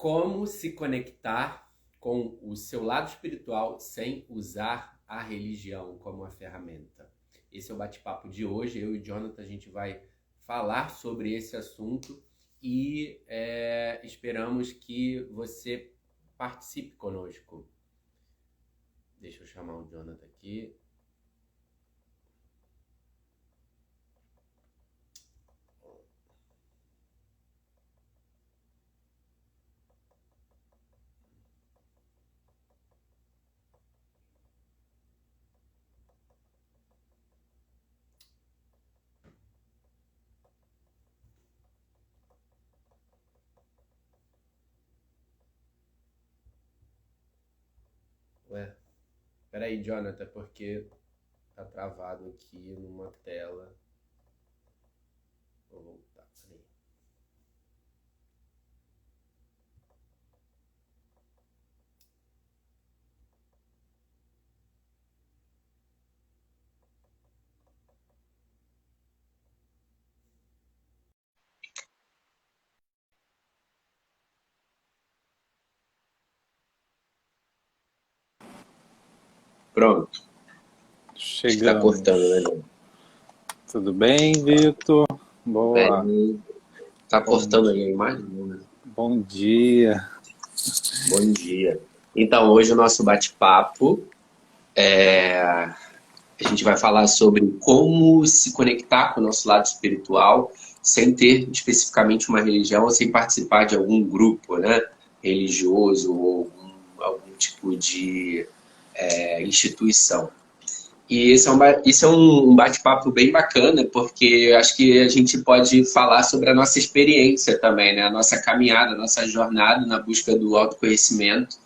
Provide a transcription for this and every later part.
Como se conectar com o seu lado espiritual sem usar a religião como uma ferramenta? Esse é o bate-papo de hoje. Eu e o Jonathan, a gente vai falar sobre esse assunto e esperamos que você participe conosco. Deixa eu chamar o Jonathan aqui. Ué, peraí, Jonathan, porque tá travado aqui numa tela. Vou voltar, peraí. Pronto, está cortando, né, Chegamos. João? Tudo bem, Vitor? Boa. Bem, tá Bom cortando aí dia. a imagem, né? Bom dia. Bom dia. Então, hoje o nosso bate-papo, a gente vai falar sobre como se conectar com o nosso lado espiritual sem ter especificamente uma religião ou sem participar de algum grupo, né, religioso ou algum tipo de instituição. E esse é um bate-papo bem bacana, porque acho que a gente pode falar sobre a nossa experiência também, né? A nossa caminhada, a nossa jornada na busca do autoconhecimento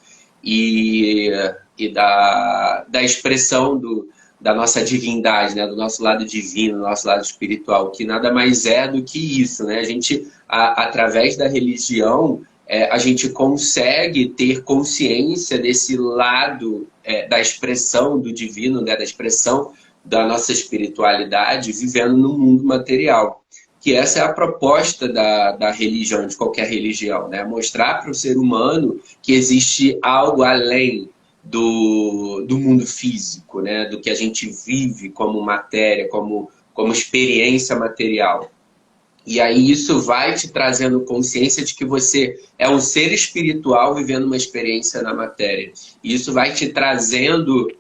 e, e da expressão da nossa divindade, né? Do nosso lado divino, do nosso lado espiritual, que nada mais é do que isso, né? A gente, através da religião, a gente consegue ter consciência desse lado da expressão do divino, né, da expressão da nossa espiritualidade, vivendo no mundo material. Que essa é a proposta da religião, de qualquer religião, né? Mostrar para o ser humano que existe algo além do mundo físico, né? Do que a gente vive como matéria, como experiência material. E aí isso vai te trazendo consciência de que você é um ser espiritual vivendo uma experiência na matéria. E isso vai te trazendo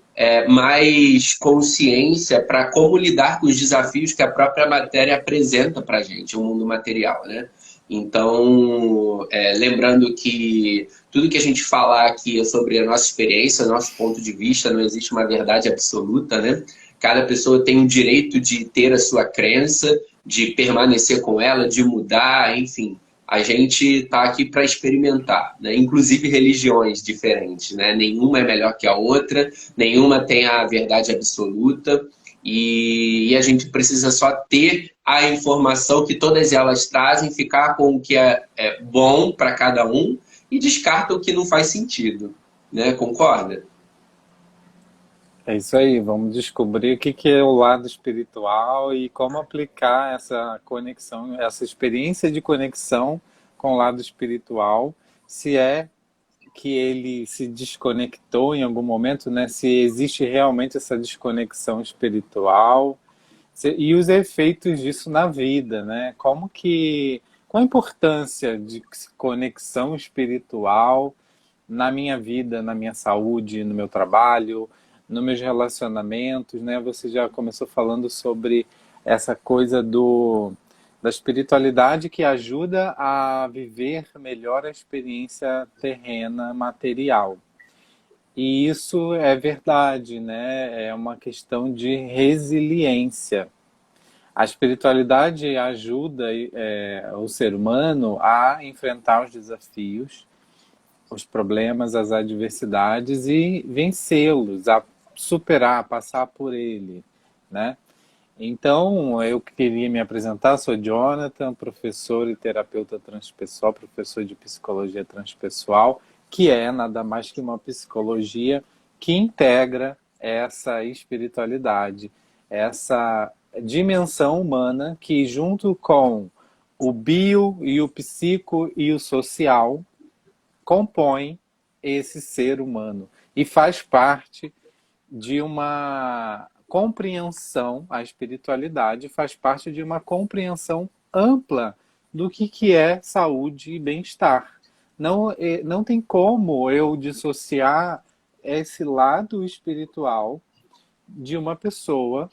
mais consciência para como lidar com os desafios que a própria matéria apresenta para a gente, o mundo material, né? Então, lembrando que tudo que a gente falar aqui é sobre a nossa experiência, nosso ponto de vista, não existe uma verdade absoluta, né? Cada pessoa tem o direito de ter a sua crença, de permanecer com ela, de mudar, enfim. A gente está aqui para experimentar, né? Inclusive religiões diferentes, né? Nenhuma é melhor que a outra, nenhuma tem a verdade absoluta e a gente precisa só ter a informação que todas elas trazem, ficar com o que é bom para cada um e descarta o que não faz sentido, né? Concorda? É isso aí. Vamos descobrir o que é o lado espiritual e como aplicar essa conexão, essa experiência de conexão com o lado espiritual, se é que ele se desconectou em algum momento, né? Se existe realmente essa desconexão espiritual. E os efeitos disso na vida, né? Qual a importância de conexão espiritual na minha vida, na minha saúde, no meu trabalho, nos meus relacionamentos, né? Você já começou falando sobre essa coisa da espiritualidade que ajuda a viver melhor a experiência terrena, material. E isso é verdade, né? É uma questão de resiliência. A espiritualidade ajuda o ser humano a enfrentar os desafios, os problemas, as adversidades e vencê-los, a superar, a passar por ele, né? Então, eu queria me apresentar, sou Jonathan, professor e terapeuta transpessoal, professor de psicologia transpessoal, que é nada mais que uma psicologia que integra essa espiritualidade, essa dimensão humana que, junto com o bio e o psico e o social, compõem esse ser humano e faz parte de uma compreensão, a espiritualidade faz parte de uma compreensão ampla do que é saúde e bem-estar. Não tem como eu dissociar esse lado espiritual de uma pessoa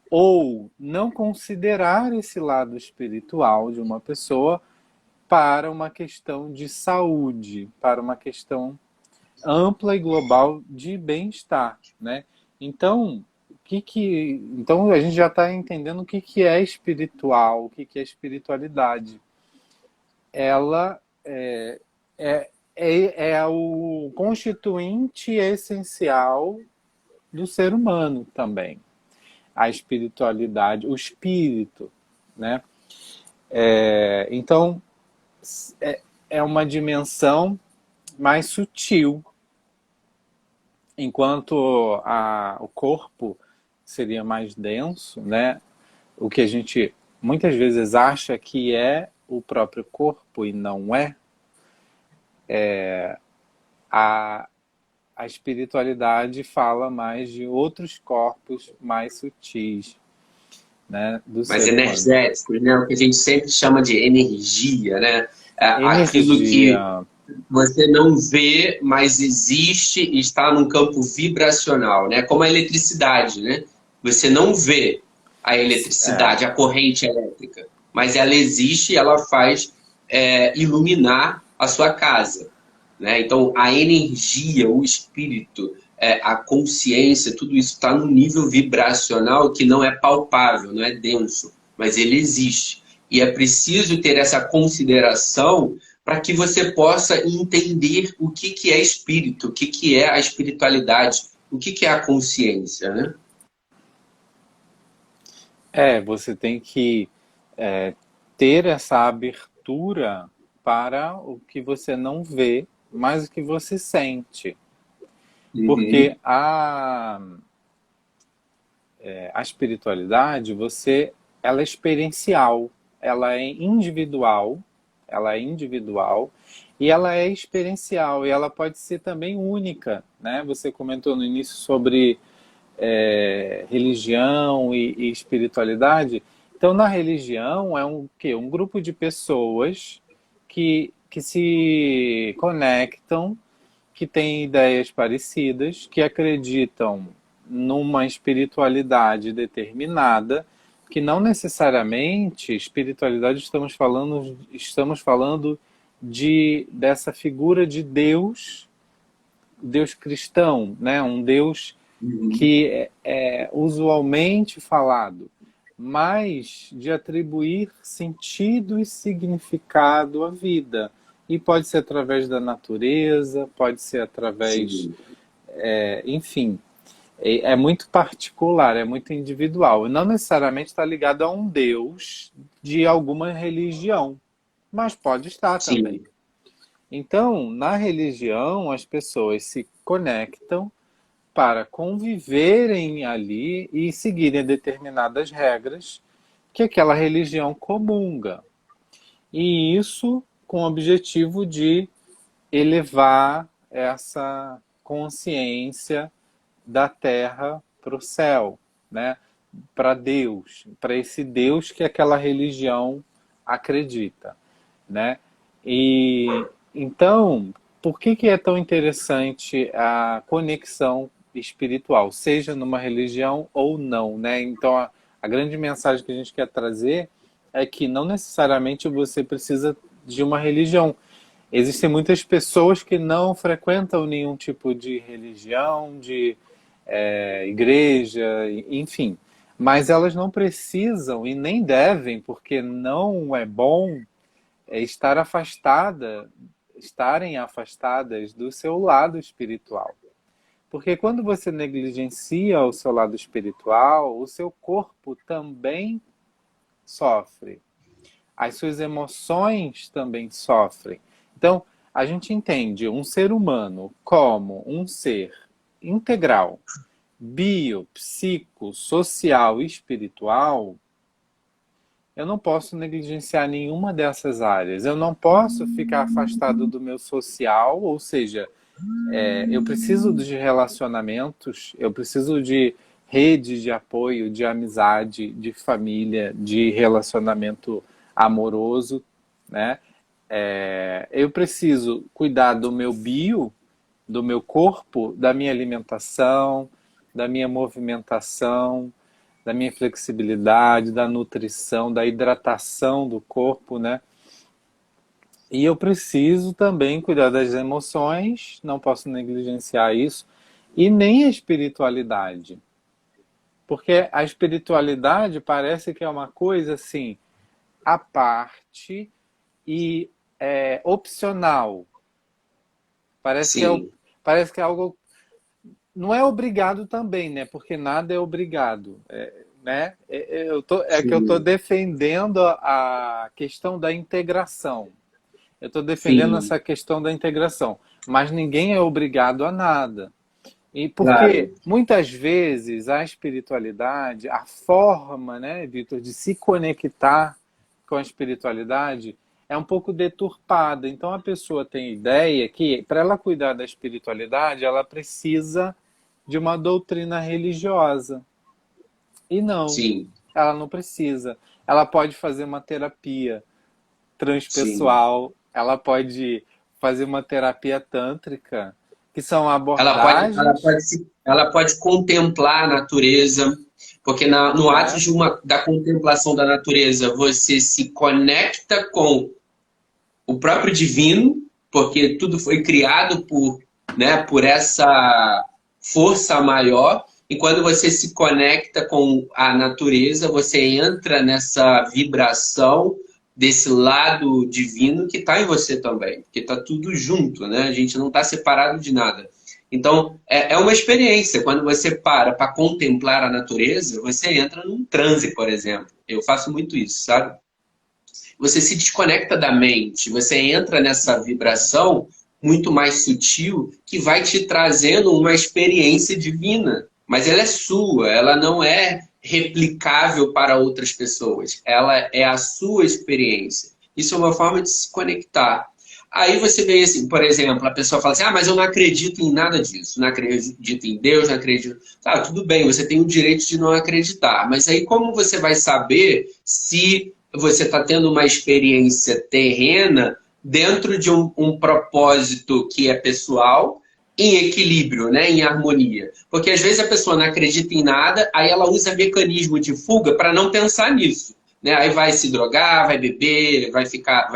ou não considerar esse lado espiritual de uma pessoa para uma questão de saúde, para uma questão ampla e global de bem-estar, né? Então, então a gente já está entendendo o que é espiritual, o que é espiritualidade. Ela é o constituinte essencial do ser humano também. A espiritualidade, o espírito, né? Então, é uma dimensão mais sutil, enquanto o corpo seria mais denso, né? O que a gente muitas vezes acha que é o próprio corpo e não é, a espiritualidade fala mais de outros corpos mais sutis, né, do Mais ser humano. energéticos, né? O que a gente sempre chama de energia, né? Aquilo que Energia. você não vê, mas existe e está num campo vibracional, né? Como a eletricidade, né? Você não vê a eletricidade, a corrente elétrica, mas ela existe e ela faz iluminar a sua casa, né? Então, a energia, o espírito, a consciência, tudo isso está num nível vibracional que não é palpável, não é denso, mas ele existe. E é preciso ter essa consideração para que você possa entender o que é espírito, o que é a espiritualidade, o que é a consciência, né? Você tem que ter essa abertura para o que você não vê, mas o que você sente. Uhum. Porque a espiritualidade, ela é experiencial, ela é individual e ela é experiencial e ela pode ser também única, né? Você comentou no início sobre religião e espiritualidade. Então, na religião é um grupo de pessoas que se conectam, que têm ideias parecidas, que acreditam numa espiritualidade determinada, que não necessariamente espiritualidade estamos falando dessa figura de Deus, Deus cristão, né? Um Deus Uhum. que é usualmente falado, mas de atribuir sentido e significado à vida. E pode ser através da natureza, pode ser através, Sim. enfim, é muito particular, é muito individual. E não necessariamente está ligado a um Deus de alguma religião, mas pode estar também. Sim. Então, na religião, as pessoas se conectam para conviverem ali e seguirem determinadas regras que aquela religião comunga. E isso com o objetivo de elevar essa consciência da terra para o céu, né? Para Deus, para esse Deus que aquela religião acredita, né? E então, por que é tão interessante a conexão espiritual, seja numa religião ou não, né? Então, a grande mensagem que a gente quer trazer é que não necessariamente você precisa de uma religião. Existem muitas pessoas que não frequentam nenhum tipo de religião, de igreja, enfim. Mas elas não precisam e nem devem, porque não é bom estarem afastadas do seu lado espiritual. Porque quando você negligencia o seu lado espiritual, o seu corpo também sofre. As suas emoções também sofrem. Então, a gente entende um ser humano como um ser integral, bio, psico, social e espiritual eu não posso negligenciar nenhuma dessas áreas. Eu não posso ficar afastado do meu social, ou seja, eu preciso de relacionamentos, eu preciso de rede de apoio, de amizade, de família, de relacionamento amoroso, né? Eu preciso cuidar do meu bio, do meu corpo, da minha alimentação, da minha movimentação, da minha flexibilidade, da nutrição, da hidratação do corpo, né? E eu preciso também cuidar das emoções, não posso negligenciar isso, e nem a espiritualidade. Porque a espiritualidade parece que é uma coisa assim, à parte e opcional. Parece que Sim, parece que é algo. Não é obrigado também, né? Porque nada é obrigado. Né? Que eu estou sim, defendendo a questão da integração. Eu estou defendendo sim, essa questão da integração. Mas ninguém é obrigado a nada. E porque claro, muitas vezes a espiritualidade, a forma, né, Vitor, de se conectar com a espiritualidade é um pouco deturpada. Então a pessoa tem ideia que para ela cuidar da espiritualidade, ela precisa de uma doutrina religiosa. E não, sim, ela não precisa. Ela pode fazer uma terapia sim. transpessoal, ela pode fazer uma terapia tântrica, que são Ela abordagens, pode, ela pode contemplar a natureza, porque no ato né? de da contemplação da natureza, você se conecta com o próprio divino, porque tudo foi criado por essa força maior. E quando você se conecta com a natureza, você entra nessa vibração desse lado divino que está em você também, porque está tudo junto, né? A gente não está separado de nada. Então, é uma experiência. Quando você para contemplar a natureza, você entra num transe, por exemplo. Eu faço muito isso, sabe? Você se desconecta da mente, você entra nessa vibração muito mais sutil que vai te trazendo uma experiência divina. Mas ela é sua, ela não é replicável para outras pessoas. Ela é a sua experiência. Isso é uma forma de se conectar. Aí você vê assim, por exemplo, a pessoa fala assim: ah, mas eu não acredito em nada disso, não acredito em Deus, não acredito. Tá, tudo bem, você tem o direito de não acreditar, mas aí como você vai saber se você está tendo uma experiência terrena dentro de um propósito que é pessoal, em equilíbrio, né, em harmonia? Porque às vezes a pessoa não acredita em nada, aí ela usa mecanismo de fuga para não pensar nisso. Né? Aí vai se drogar, vai beber, vai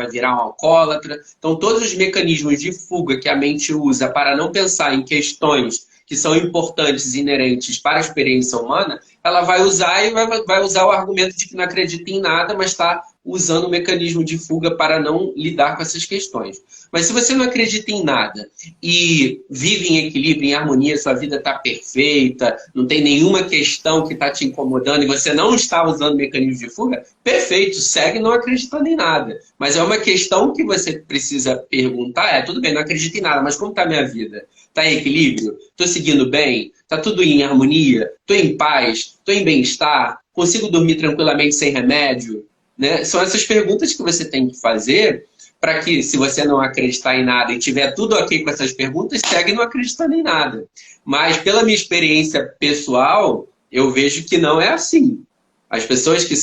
virar um alcoólatra. Então, todos os mecanismos de fuga que a mente usa para não pensar em questões que são importantes e inerentes para a experiência humana, ela vai usar e vai usar o argumento de que não acredita em nada, mas está usando o mecanismo de fuga para não lidar com essas questões. Mas se você não acredita em nada e vive em equilíbrio, em harmonia, sua vida está perfeita, não tem nenhuma questão que está te incomodando e você não está usando mecanismo de fuga, perfeito, segue não acreditando em nada. Mas é uma questão que você precisa perguntar, tudo bem, não acredito em nada, mas como está a minha vida? Está em equilíbrio? Estou seguindo bem? Está tudo em harmonia? Estou em paz? Estou em bem-estar? Consigo dormir tranquilamente sem remédio? Né? São essas perguntas que você tem que fazer para que, se você não acreditar em nada e tiver tudo ok com essas perguntas, segue não acreditando em nada. Mas, pela minha experiência pessoal, eu vejo que não é assim. As pessoas que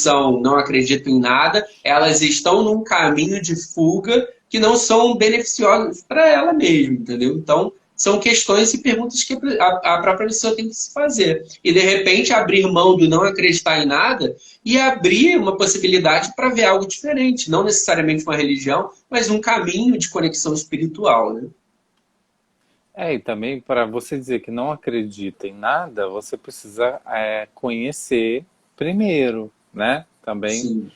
não acreditam em nada, elas estão num caminho de fuga que não são beneficiosos para ela mesma, entendeu? Então, são questões e perguntas que a própria pessoa tem que se fazer. E, de repente, abrir mão do não acreditar em nada e abrir uma possibilidade para ver algo diferente. Não necessariamente uma religião, mas um caminho de conexão espiritual, né? E também para você dizer que não acredita em nada, você precisa conhecer primeiro, né? Também, Sim.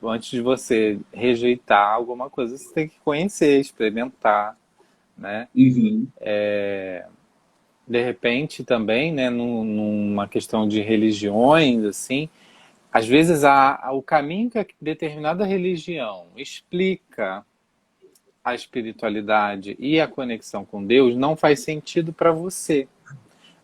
antes de você rejeitar alguma coisa, você tem que conhecer, experimentar, né? Uhum. De repente também, né, numa questão de religiões, assim, às vezes o caminho que a determinada religião explica a espiritualidade e a conexão com Deus não faz sentido para você.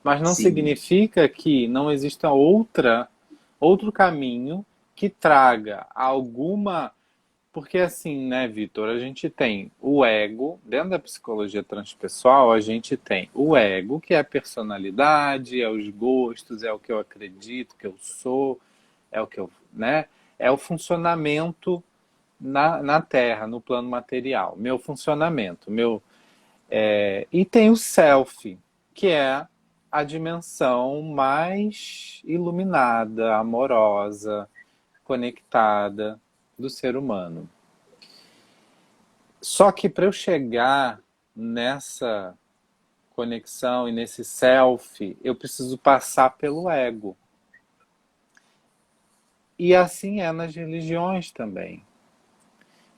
Mas não Sim. significa que não exista outro caminho que traga alguma... Porque assim, né, Vitor, a gente tem o ego, dentro da psicologia transpessoal, a gente tem o ego, que é a personalidade, é os gostos, é o que eu acredito que eu sou, é o que eu, né, é o funcionamento na Terra, no plano material, meu funcionamento, e tem o self, que é a dimensão mais iluminada, amorosa, conectada do ser humano. Só que para eu chegar nessa conexão e nesse self, eu preciso passar pelo ego. E assim é nas religiões também.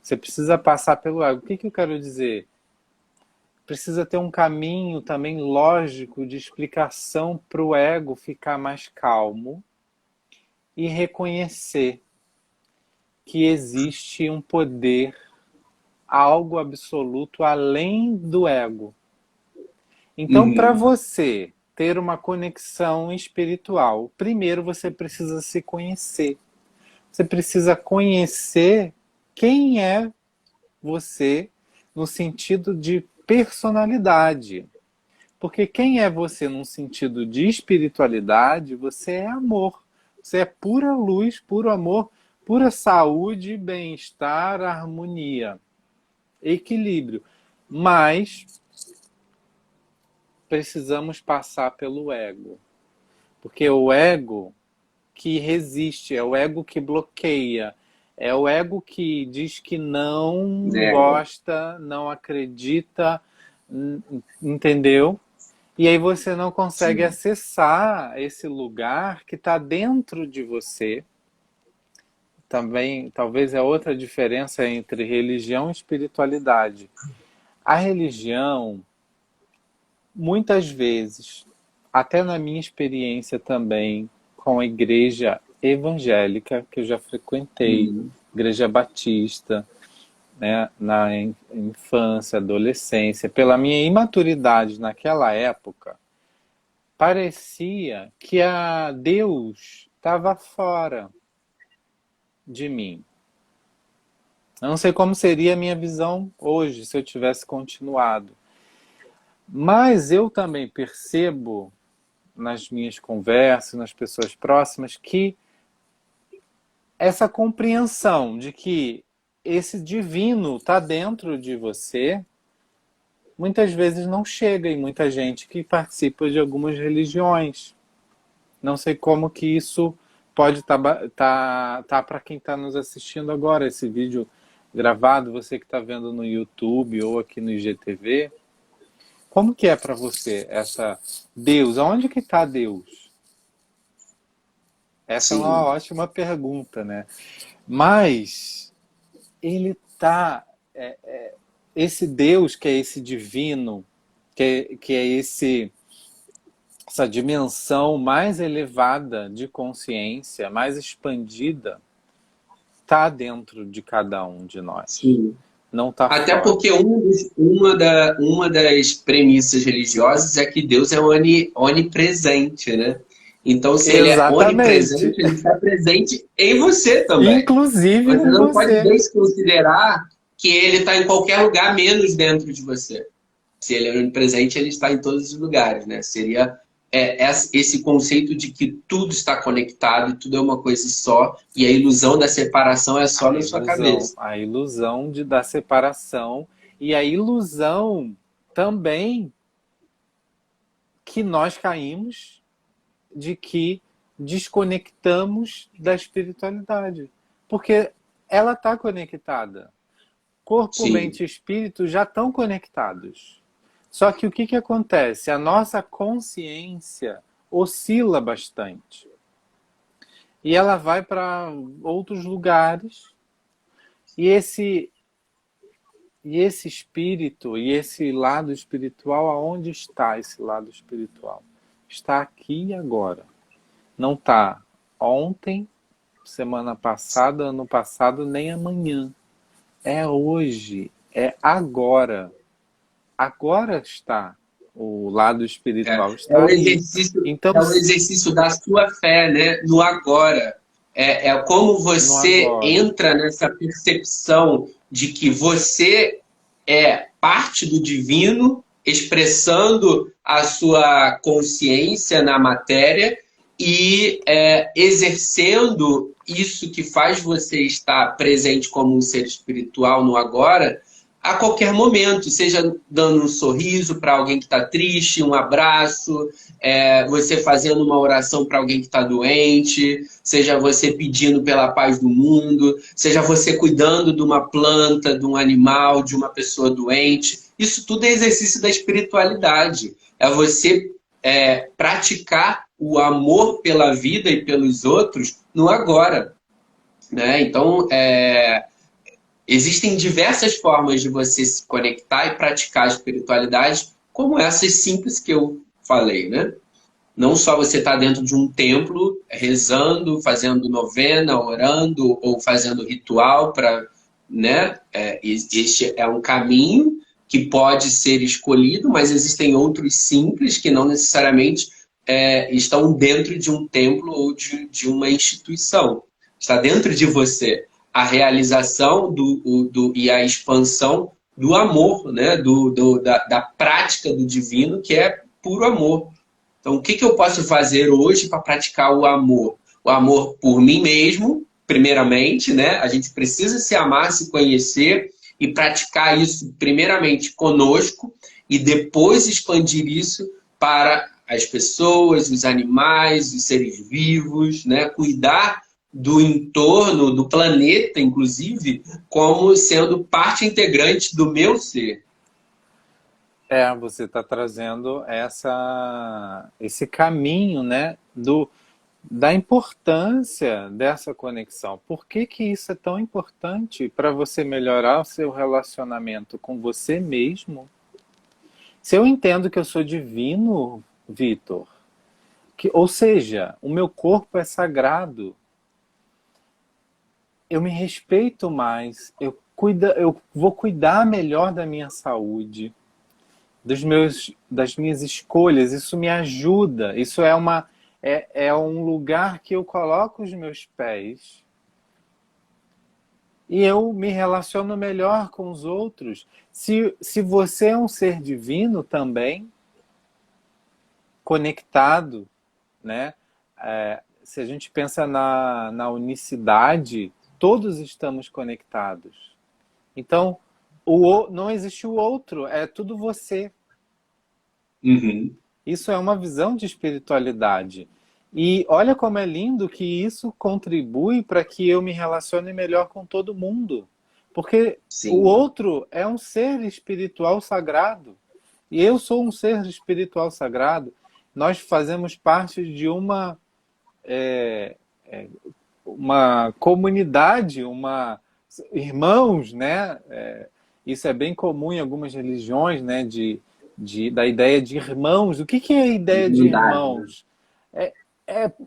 Você precisa passar pelo ego. O que eu quero dizer? Precisa ter um caminho também lógico de explicação para o ego ficar mais calmo e reconhecer que existe um poder, algo absoluto além do ego. Então, para você ter uma conexão espiritual, primeiro você precisa se conhecer. Você precisa conhecer quem é você no sentido de personalidade. Porque quem é você num sentido de espiritualidade, você é amor. Você é pura luz, puro amor, pura saúde, bem-estar, harmonia, equilíbrio. Mas precisamos passar pelo ego. Porque o ego que resiste, é o ego que bloqueia, é o ego que diz que não gosta, não acredita, entendeu? E aí você não consegue acessar esse lugar que está dentro de você. Também, talvez é outra diferença entre religião e espiritualidade. A religião, muitas vezes, até na minha experiência também, com a igreja evangélica, que eu já frequentei, igreja batista, né, na infância, adolescência, pela minha imaturidade naquela época, parecia que a Deus estava fora de mim. Eu não sei como seria a minha visão hoje se eu tivesse continuado. Mas eu também percebo nas minhas conversas, nas pessoas próximas, que essa compreensão de que esse divino está dentro de você, muitas vezes não chega em muita gente que participa de algumas religiões. Não sei como que isso pode tá para quem está nos assistindo agora, esse vídeo gravado, você que está vendo no YouTube ou aqui no IGTV. Como que é para você essa Deus? Aonde que está Deus? Essa é uma ótima pergunta, né? Mas ele está... esse Deus que é esse divino, que é essa dimensão mais elevada de consciência, mais expandida, está dentro de cada um de nós. Sim. Não está fora. Até porque uma das premissas religiosas é que Deus é onipresente, né? Então, se ele é onipresente, ele está presente em você também. Inclusive você não você. pode desconsiderar que ele está em qualquer lugar, menos dentro de você. Se ele é onipresente, ele está em todos os lugares, né? Seria esse conceito de que tudo está conectado, tudo é uma coisa só, e a ilusão da separação é só na sua cabeça. A ilusão da separação e a ilusão também que nós caímos de que desconectamos da espiritualidade. Porque ela está conectada. Corpo, mente e espírito já estão conectados. Só que o que acontece? A nossa consciência oscila bastante. E ela vai para outros lugares. E esse espírito, e esse lado espiritual, aonde está esse lado espiritual? Está aqui e agora. Não está ontem, semana passada, ano passado, nem amanhã. É hoje, é agora. Agora está o lado espiritual. Está o exercício, então, é o exercício da sua fé, né? No agora. é como No você agora. entra nessa percepção de que você é parte do divino, expressando a sua consciência na matéria e exercendo isso que faz você estar presente como um ser espiritual no agora, a qualquer momento, seja dando um sorriso para alguém que está triste, um abraço, você fazendo uma oração para alguém que está doente, seja você pedindo pela paz do mundo, seja você cuidando de uma planta, de um animal, de uma pessoa doente. Isso tudo é exercício da espiritualidade. É você praticar o amor pela vida e pelos outros no agora. Né? Então, existem diversas formas de você se conectar e praticar a espiritualidade, como essas simples que eu falei, né? Não só você está dentro de um templo, rezando, fazendo novena, orando ou fazendo ritual para, né? Este é um caminho que pode ser escolhido, mas existem outros simples que não necessariamente estão dentro de um templo ou de uma instituição. Está dentro de você a realização e a expansão do amor, né? Da prática do divino, que é puro amor. Então, o que eu posso fazer hoje para praticar o amor? O amor por mim mesmo, primeiramente, né? A gente precisa se amar, se conhecer e praticar isso primeiramente conosco e depois expandir isso para as pessoas, os animais, os seres vivos, né? Cuidar do entorno, do planeta, inclusive, como sendo parte integrante do meu ser. Você está trazendo esse caminho, né, da importância dessa conexão. Por que que isso é tão importante para você melhorar o seu relacionamento com você mesmo? Se eu entendo que eu sou divino, Vitor, ou seja, o meu corpo é sagrado, eu me respeito mais, eu vou cuidar melhor da minha saúde, das minhas escolhas, isso me ajuda, isso é um lugar que eu coloco os meus pés e eu me relaciono melhor com os outros. Se você é um ser divino também, conectado, né? Se a gente pensa na unicidade, todos estamos conectados. Então, não existe o outro, é tudo você. Uhum. Isso é uma visão de espiritualidade. E olha como é lindo que isso contribui para que eu me relacione melhor com todo mundo. Porque o Sim. outro é um ser espiritual sagrado. E eu sou um ser espiritual sagrado. Nós fazemos parte de uma comunidade, irmãos, né? Isso é bem comum em algumas religiões, né? Da ideia de irmãos. O que é a ideia de Irmandade, né? irmãos?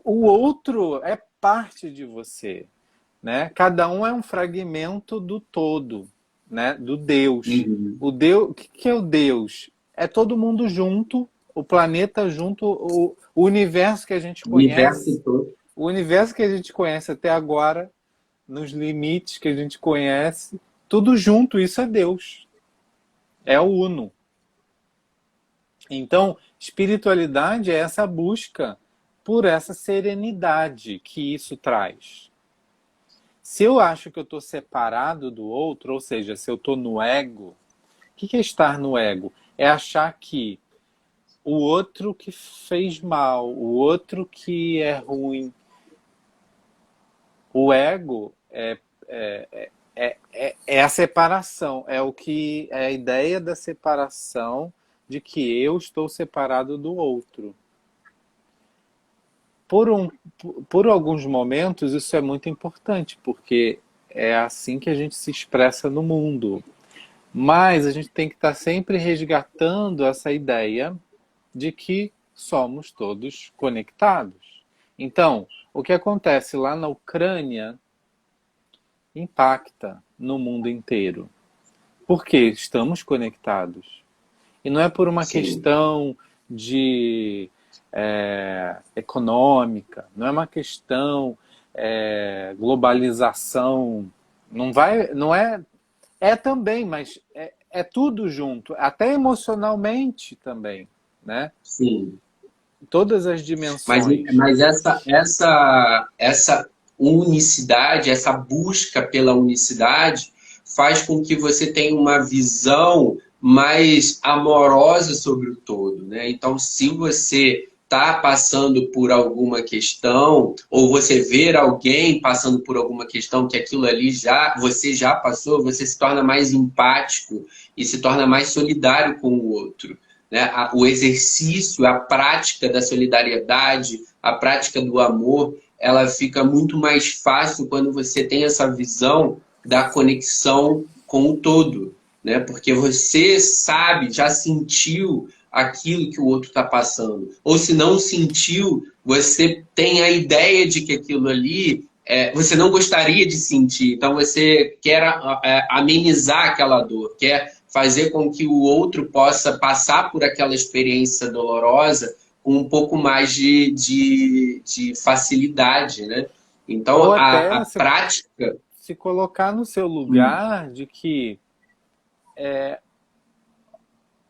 O outro é parte de você, né? Cada um é um fragmento do todo, né? Do Deus. Uhum. O que é o Deus? É todo mundo junto, o planeta junto, o universo que a gente O universo conhece, todo. o universo que a gente conhece até agora, nos limites que a gente conhece, tudo junto, isso é Deus. É o Uno. Então, espiritualidade é essa busca por essa serenidade que isso traz. Se eu acho que eu estou separado do outro, ou seja, se eu estou no ego, o que é estar no ego? É achar que o outro que fez mal, o outro que é ruim. O ego é a separação, é a ideia da separação de que eu estou separado do outro. Por, um, por alguns momentos isso é muito importante, porque é assim que a gente se expressa no mundo. Mas a gente tem que estar sempre resgatando essa ideia de que somos todos conectados. Então, o que acontece lá na Ucrânia impacta no mundo inteiro. Porque estamos conectados. E não é por uma Sim. questão de econômica, não é uma questão globalização. Não é também, mas é tudo junto, até emocionalmente também, né? Sim. Todas as Mas, dimensões. mas essa unicidade, essa busca pela unicidade, faz com que você tenha uma visão mais amorosa sobre o todo, né? Então, se você está passando por alguma questão, ou você ver alguém passando por alguma questão que aquilo ali você já passou, você se torna mais empático e se torna mais solidário com o outro, né? O exercício, a prática da solidariedade, a prática do amor, ela fica muito mais fácil quando você tem essa visão da conexão com o todo, né? Porque você sabe, já sentiu aquilo que o outro está passando. Ou se não sentiu, você tem a ideia de que aquilo ali você não gostaria de sentir. Então você quer amenizar aquela dor, quer fazer com que o outro possa passar por aquela experiência dolorosa com um pouco mais de facilidade, né? Ou Então, até a prática... se colocar no seu lugar de que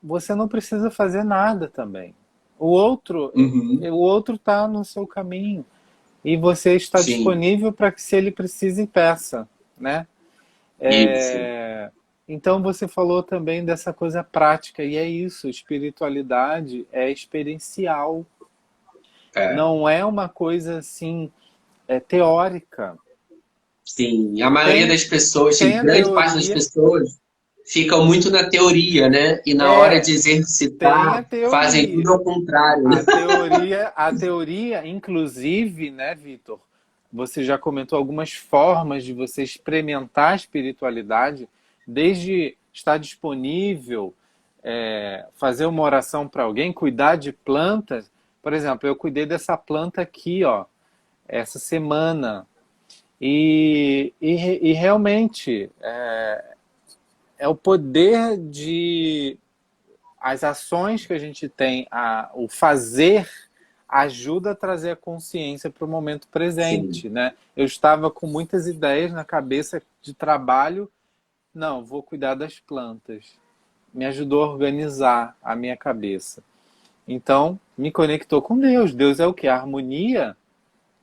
você não precisa fazer nada também. Uhum. O outro está no seu caminho e você está Sim, disponível para que se ele precise peça, né? isso. Então você falou também dessa coisa prática e é isso. Espiritualidade é experiencial, É. não é uma coisa assim teórica. Sim, a maioria Tem das pessoas, tem sim, a grande parte das teoria, pessoas ficam muito na teoria, né? E na hora de tem a exercitar, fazem tudo teoria. ao contrário, né? A teoria, inclusive, né, Vitor? Você já comentou algumas formas de você experimentar a espiritualidade, desde estar disponível, fazer uma oração para alguém, cuidar de plantas. Por exemplo, eu cuidei dessa planta aqui, ó, essa semana. E realmente é o poder de as ações que a gente tem, o fazer, ajuda a trazer a consciência para o momento Sim. presente, né? Eu estava com muitas ideias na cabeça de trabalho, não, vou cuidar das plantas. Me ajudou a organizar a minha cabeça. Então, me conectou com Deus. Deus é o que? A harmonia.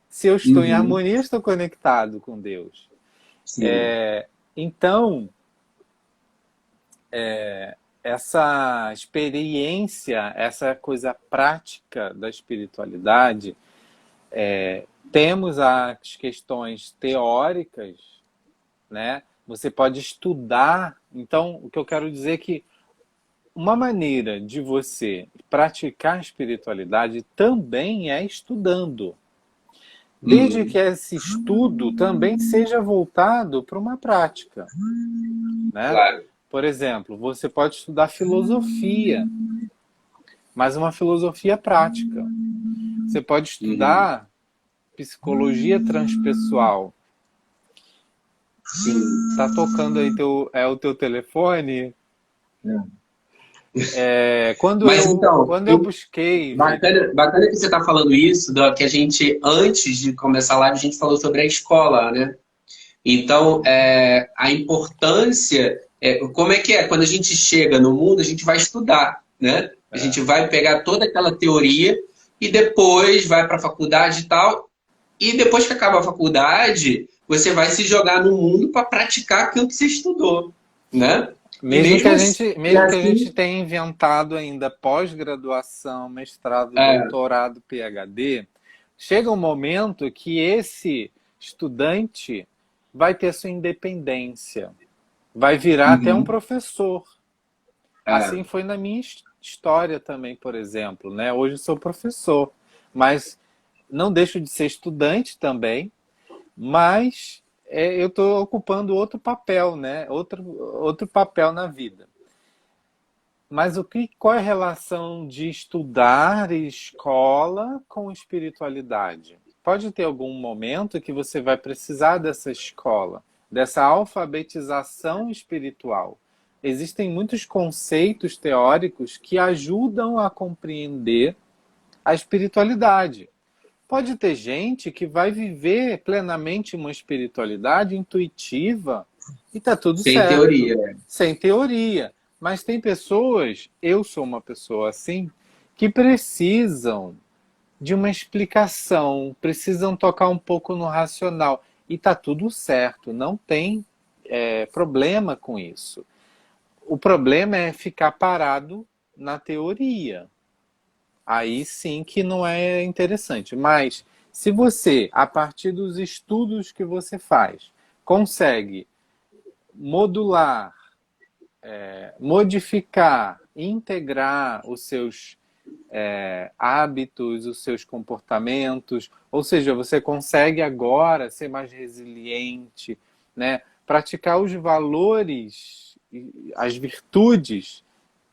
Se eu estou em Uhum. harmonia, estou conectado com Deus. Sim. Então, essa experiência, essa coisa prática da espiritualidade, temos as questões teóricas, né? Você pode estudar. Então, o que eu quero dizer é que uma maneira de você praticar a espiritualidade também é estudando. Desde que Uhum. esse estudo também seja voltado para uma prática, né? Claro. Por exemplo, você pode estudar filosofia, mas uma filosofia prática. Você pode Uhum. estudar psicologia transpessoal. Sim. Tá tocando aí o teu telefone? Mas então, Quando eu busquei, Vitor. bacana que você está falando isso, que a gente, antes de começar a live, a gente falou sobre a escola, né? Então, a importância, como é que é? Quando a gente chega no mundo, a gente vai estudar, né? A É, gente vai pegar toda aquela teoria e depois vai para a faculdade e tal. E depois que acaba a faculdade, você vai se jogar no mundo para praticar aquilo que você estudou, né? E mesmo assim, mesmo que a gente tenha inventado ainda pós-graduação, mestrado, é, doutorado, PhD, chega um momento que esse estudante vai ter sua independência, vai virar até um uhum, professor. é, Assim foi na minha história também, por exemplo, né? Hoje eu sou professor, mas não deixo de ser estudante também, mas eu estou ocupando outro papel, né? Outro papel na vida. Mas qual é a relação de estudar escola com espiritualidade? Pode ter algum momento que você vai precisar dessa escola, dessa alfabetização espiritual. Existem muitos conceitos teóricos que ajudam a compreender a espiritualidade. Pode ter gente que vai viver plenamente uma espiritualidade intuitiva e tá tudo Sem certo, teoria. sem teoria. Mas tem pessoas, eu sou uma pessoa assim, que precisam de uma explicação, precisam tocar um pouco no racional. E tá tudo certo, não tem problema com isso. O problema é ficar parado na teoria. Aí sim que não é interessante. Mas se você, a partir dos estudos que você faz, consegue modular, modificar, integrar os seus hábitos, os seus comportamentos, ou seja, você consegue agora ser mais resiliente, né? Praticar os valores, as virtudes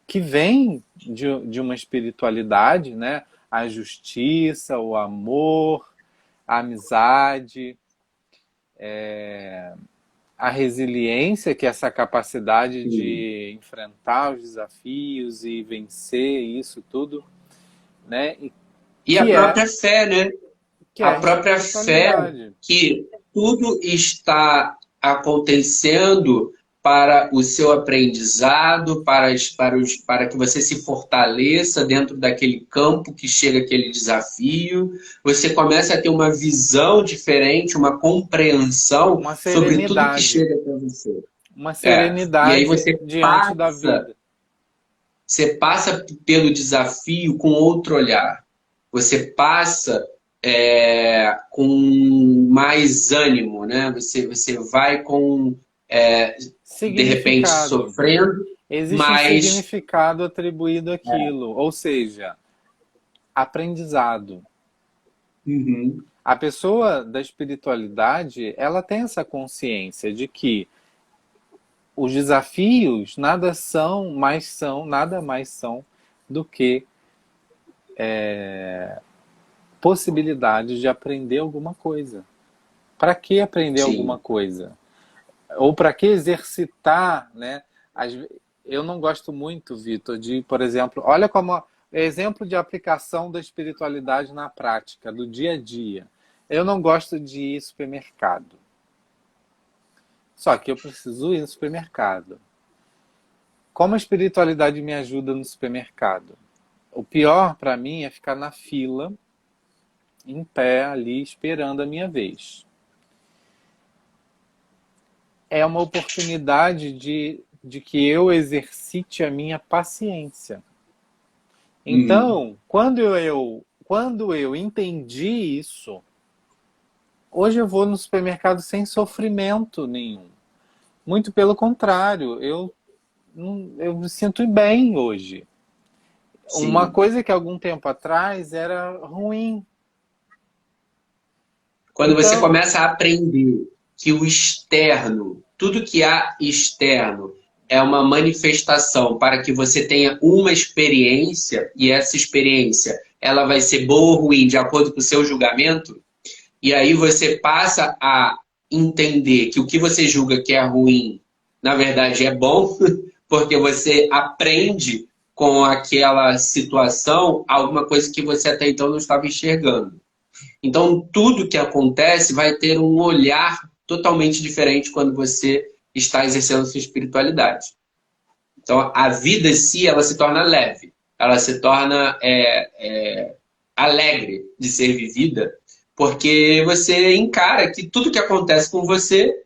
que vêm de uma espiritualidade, né? A justiça, o amor, a amizade, a resiliência, que é essa capacidade Sim. de enfrentar os desafios e vencer isso tudo, né? E E a que é própria fé, né? que A é a própria fé espiritualidade. que tudo está acontecendo para o seu aprendizado, para que você se fortaleça dentro daquele campo que chega aquele desafio. Você começa a ter uma visão diferente, uma compreensão Uma sobre tudo que serenidade. chega até você. Uma É. E aí serenidade diante da vida. você passa pelo desafio com outro olhar. Você passa com mais ânimo, né? Você vai com, de repente, Significado. sofrendo, Existe um mas significado atribuído àquilo. Ou seja, aprendizado. uhum, A pessoa da espiritualidade, ela tem essa consciência de que os desafios nada mais são do que possibilidades de aprender alguma coisa. Para que aprender alguma sim. coisa? Ou para que exercitar, né? Eu não gosto muito, Vitor, de, por exemplo, olha como exemplo de aplicação da espiritualidade na prática, do dia a dia. Eu não gosto de ir ao supermercado. Só que eu preciso ir no supermercado. Como a espiritualidade me ajuda no supermercado? O pior para mim é ficar na fila, em pé ali, esperando a minha vez. É uma oportunidade de que eu exercite a minha paciência. Uhum, Então, quando eu entendi isso, hoje eu vou no supermercado sem sofrimento nenhum. Muito pelo contrário, eu me sinto bem hoje. Uma sim. coisa que algum tempo atrás era ruim. Quando você Então, começa a aprender que o externo, tudo que há externo, é uma manifestação para que você tenha uma experiência, e essa experiência ela vai ser boa ou ruim de acordo com o seu julgamento, e aí você passa a entender que o que você julga que é ruim, na verdade é bom, porque você aprende com aquela situação alguma coisa que você até então não estava enxergando. Então, tudo que acontece vai ter um olhar totalmente diferente quando você está exercendo sua espiritualidade. Então, a vida em si, ela se torna leve, ela se torna alegre de ser vivida, porque você encara que tudo que acontece com você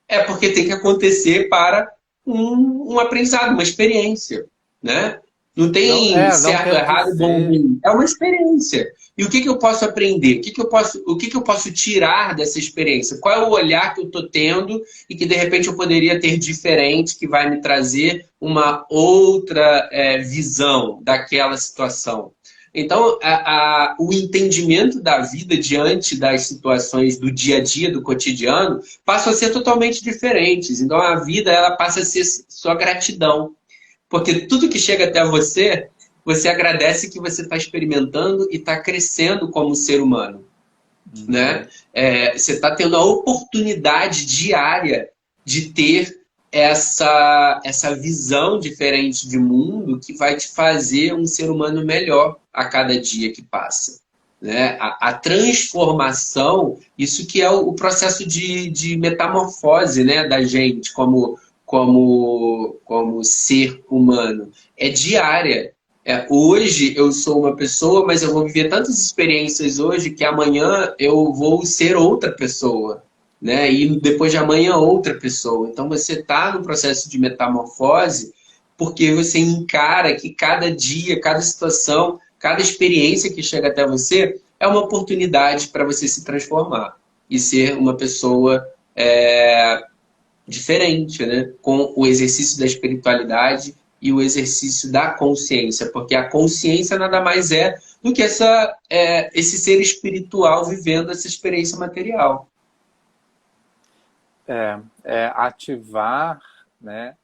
é porque tem que acontecer para um aprendizado, uma experiência, né? Não tem não certo, quer errado, bom, dizer. ruim. É uma experiência. E o que eu posso aprender? O que eu posso tirar dessa experiência? Qual é o olhar que eu estou tendo e que de repente eu poderia ter diferente, que vai me trazer uma outra visão daquela situação? Então, o entendimento da vida diante das situações do dia a dia, do cotidiano, passam a ser totalmente diferentes. Então, a vida ela passa a ser só gratidão. Porque tudo que chega até você, você agradece que você está experimentando e está crescendo como ser humano, né? Você está tendo a oportunidade diária de ter essa visão diferente de mundo que vai te fazer um ser humano melhor a cada dia que passa. né? A transformação, isso que é o processo de metamorfose, né, da gente como ser humano. É diária. Hoje eu sou uma pessoa, mas eu vou viver tantas experiências hoje que amanhã eu vou ser outra pessoa, né? E depois de amanhã outra pessoa. Então você está no processo de metamorfose porque você encara que cada dia, cada situação, cada experiência que chega até você é uma oportunidade para você se transformar e ser uma pessoa diferente, né? Com o exercício da espiritualidade e o exercício da consciência, porque a consciência nada mais é do que esse ser espiritual vivendo essa experiência material. Ativar, né,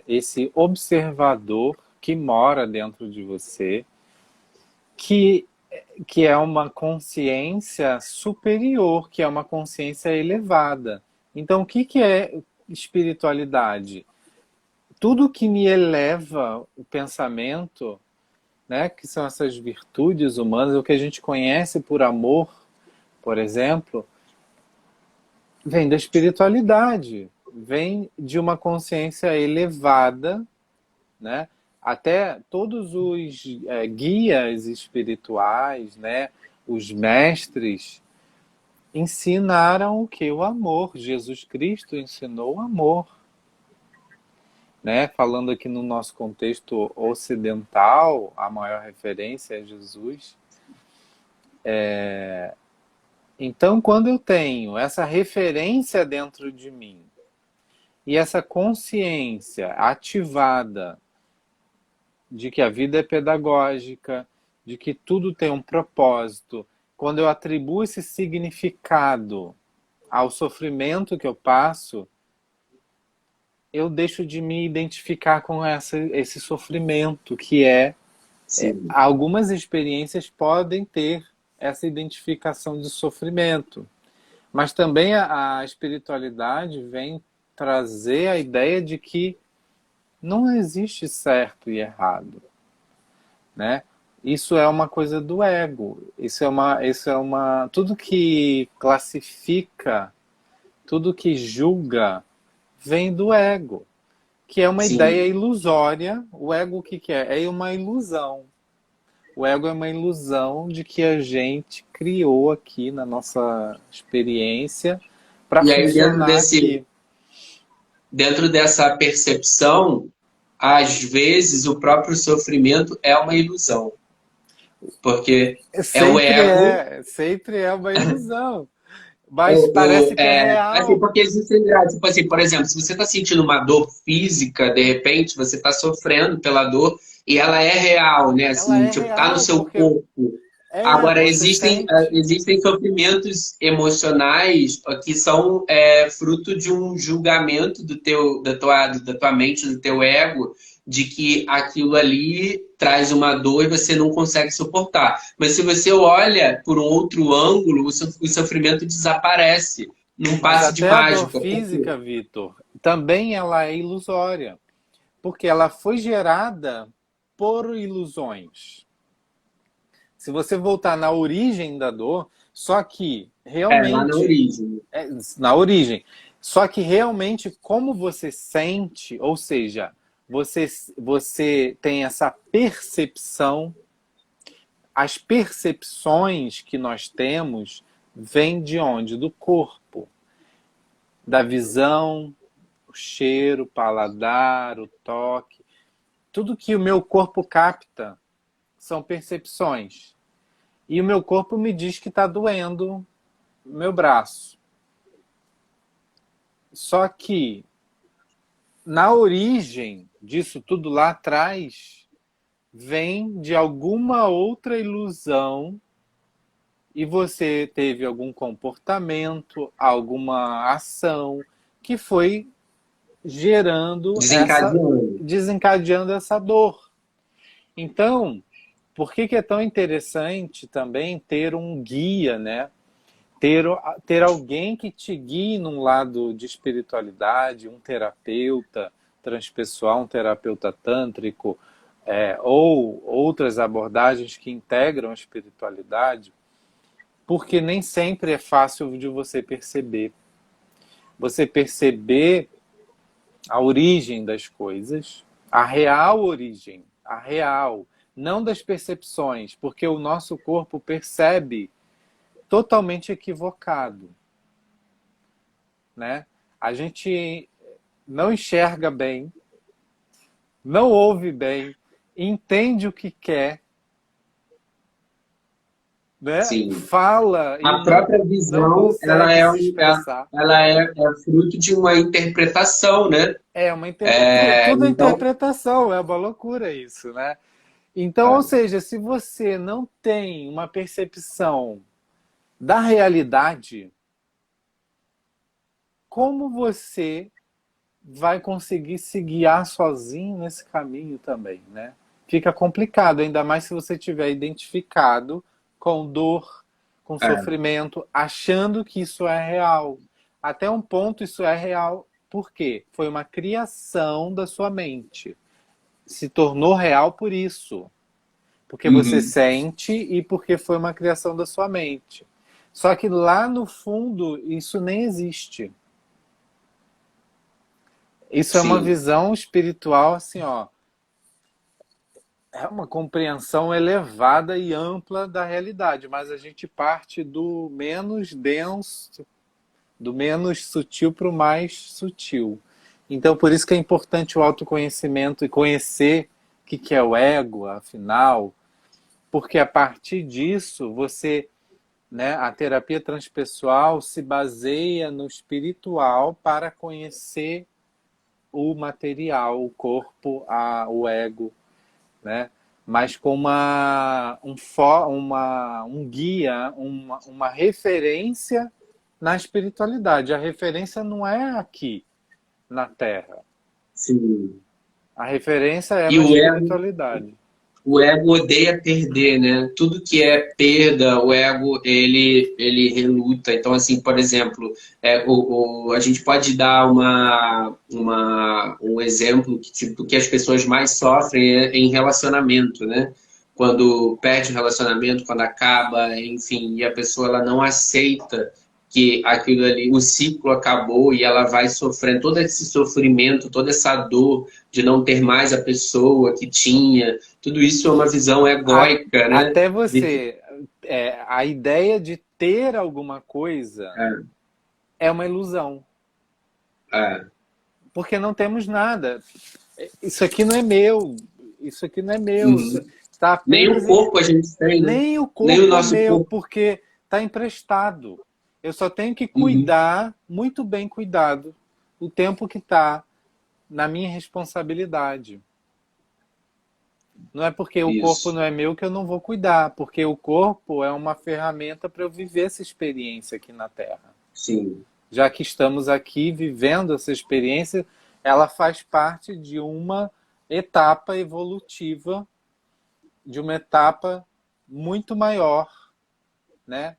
esse observador que mora dentro de você, que, que é uma consciência superior, que é uma consciência elevada. Então, o que é espiritualidade? Tudo que me eleva o pensamento, né, que são essas virtudes humanas, o que a gente conhece por amor, por exemplo, vem da espiritualidade, vem de uma consciência elevada, né? Até todos os guias espirituais, né? Os mestres ensinaram o que? O amor. Jesus Cristo ensinou o amor, né? Falando aqui no nosso contexto ocidental, a maior referência é Jesus. Então, quando eu tenho essa referência dentro de mim e essa consciência ativada de que a vida é pedagógica, de que tudo tem um propósito, quando eu atribuo esse significado ao sofrimento que eu passo, eu deixo de me identificar com esse sofrimento, que Sim. algumas experiências podem ter essa identificação de sofrimento. Mas também a espiritualidade vem trazer a ideia de que não existe certo e errado, né? Isso é uma coisa do ego. Tudo que classifica, tudo que julga, vem do ego, que é uma ideia Sim. ilusória. O ego o que é? É uma ilusão. O ego é uma ilusão de que a gente criou aqui na nossa experiência para E aí, funcionar aqui. dentro dessa percepção, às vezes o próprio sofrimento é uma ilusão, porque é o ego. Sempre é uma ilusão. Mas parece que é Assim, real. porque existem, tipo assim, por exemplo, se você está sentindo uma dor física, de repente você está sofrendo pela dor e ela é real, né? Ela Assim, é tipo, tá no real, seu porque corpo. Agora, você sente. existem sofrimentos emocionais que são fruto de um julgamento da tua mente, do teu ego, de que aquilo ali traz uma dor e você não consegue suportar. Mas se você olha por um outro ângulo, o sofrimento desaparece num Mas passe de até a dor mágica. Por quê? física, Vitor, também ela é ilusória, porque ela foi gerada por ilusões. Se você voltar na origem da dor, só que Lá na realmente origem. na origem, só que realmente como você sente, ou seja, você tem essa percepção, as percepções que nós temos vêm de onde? Do corpo, da visão, o cheiro, o paladar, o toque. Tudo que o meu corpo capta são percepções. E o meu corpo me diz que está doendo o meu braço. Só que na origem disso tudo lá atrás vem de alguma outra ilusão e você teve algum comportamento, alguma ação que foi gerando Desencadeando. desencadeando essa dor. Então, por que é tão interessante também ter um guia, né? Ter, ter alguém que te guie num lado de espiritualidade, um terapeuta transpessoal, um terapeuta tântrico, ou outras abordagens que integram a espiritualidade, porque nem sempre é fácil de você perceber. Você perceber a origem das coisas, a real origem, a real, não das percepções, porque o nosso corpo percebe totalmente equivocado, né? A gente não enxerga bem, não ouve bem, entende o que quer, né? Sim. Fala e A própria não visão, consegue se expressar. ela é fruto de uma interpretação, né? É uma tudo é Então, interpretação, é uma loucura isso, né? Então, ou seja, se você não tem uma percepção da realidade, como você vai conseguir se guiar sozinho nesse caminho também, né? Fica complicado, ainda mais se você tiver identificado com dor, com é, sofrimento, achando que isso é real. Até um ponto isso é real, por quê? Foi uma criação da sua mente. Se tornou real por isso. Porque você uhum, sente e porque foi uma criação da sua mente. Só que lá no fundo isso nem existe. Isso é uma sim, visão espiritual assim, ó, é uma compreensão elevada e ampla da realidade, mas a gente parte do menos denso, do menos sutil para o mais sutil. Então, por isso que é importante o autoconhecimento e conhecer o que é o ego, afinal, porque a partir disso você, né, a terapia transpessoal se baseia no espiritual para conhecer o material, o corpo, o ego, né? Mas com um guia, uma referência na espiritualidade. A referência não é aqui na Terra. sim. A referência é E na espiritualidade. o ego odeia perder, né? Tudo que é perda, o ego ele reluta. Então, assim, por exemplo, a gente pode dar um exemplo que tipo que as pessoas mais sofrem em relacionamento, né? Quando perde o relacionamento, quando acaba, enfim, e a pessoa ela não aceita que aquilo ali, o ciclo acabou e ela vai sofrendo todo esse sofrimento, toda essa dor de não ter mais a pessoa que tinha. Tudo isso é uma visão egóica, né? Até De que, você, a ideia de ter alguma coisa é, é uma ilusão, é, porque não temos nada. Isso aqui não é meu, isso aqui não é meu, isso uhum. está Nem o apenas em... corpo a gente tem, né? Nem o Nem o corpo é nosso meu, corpo. porque está emprestado. Eu só tenho que Uhum. cuidar, muito bem cuidado, o tempo que está na minha responsabilidade. Não é porque o corpo Isso, não é meu que eu não vou cuidar, porque o corpo é uma ferramenta para eu viver essa experiência aqui na Terra. sim. Já que estamos aqui vivendo essa experiência, ela faz parte de uma etapa evolutiva, de uma etapa muito maior, né?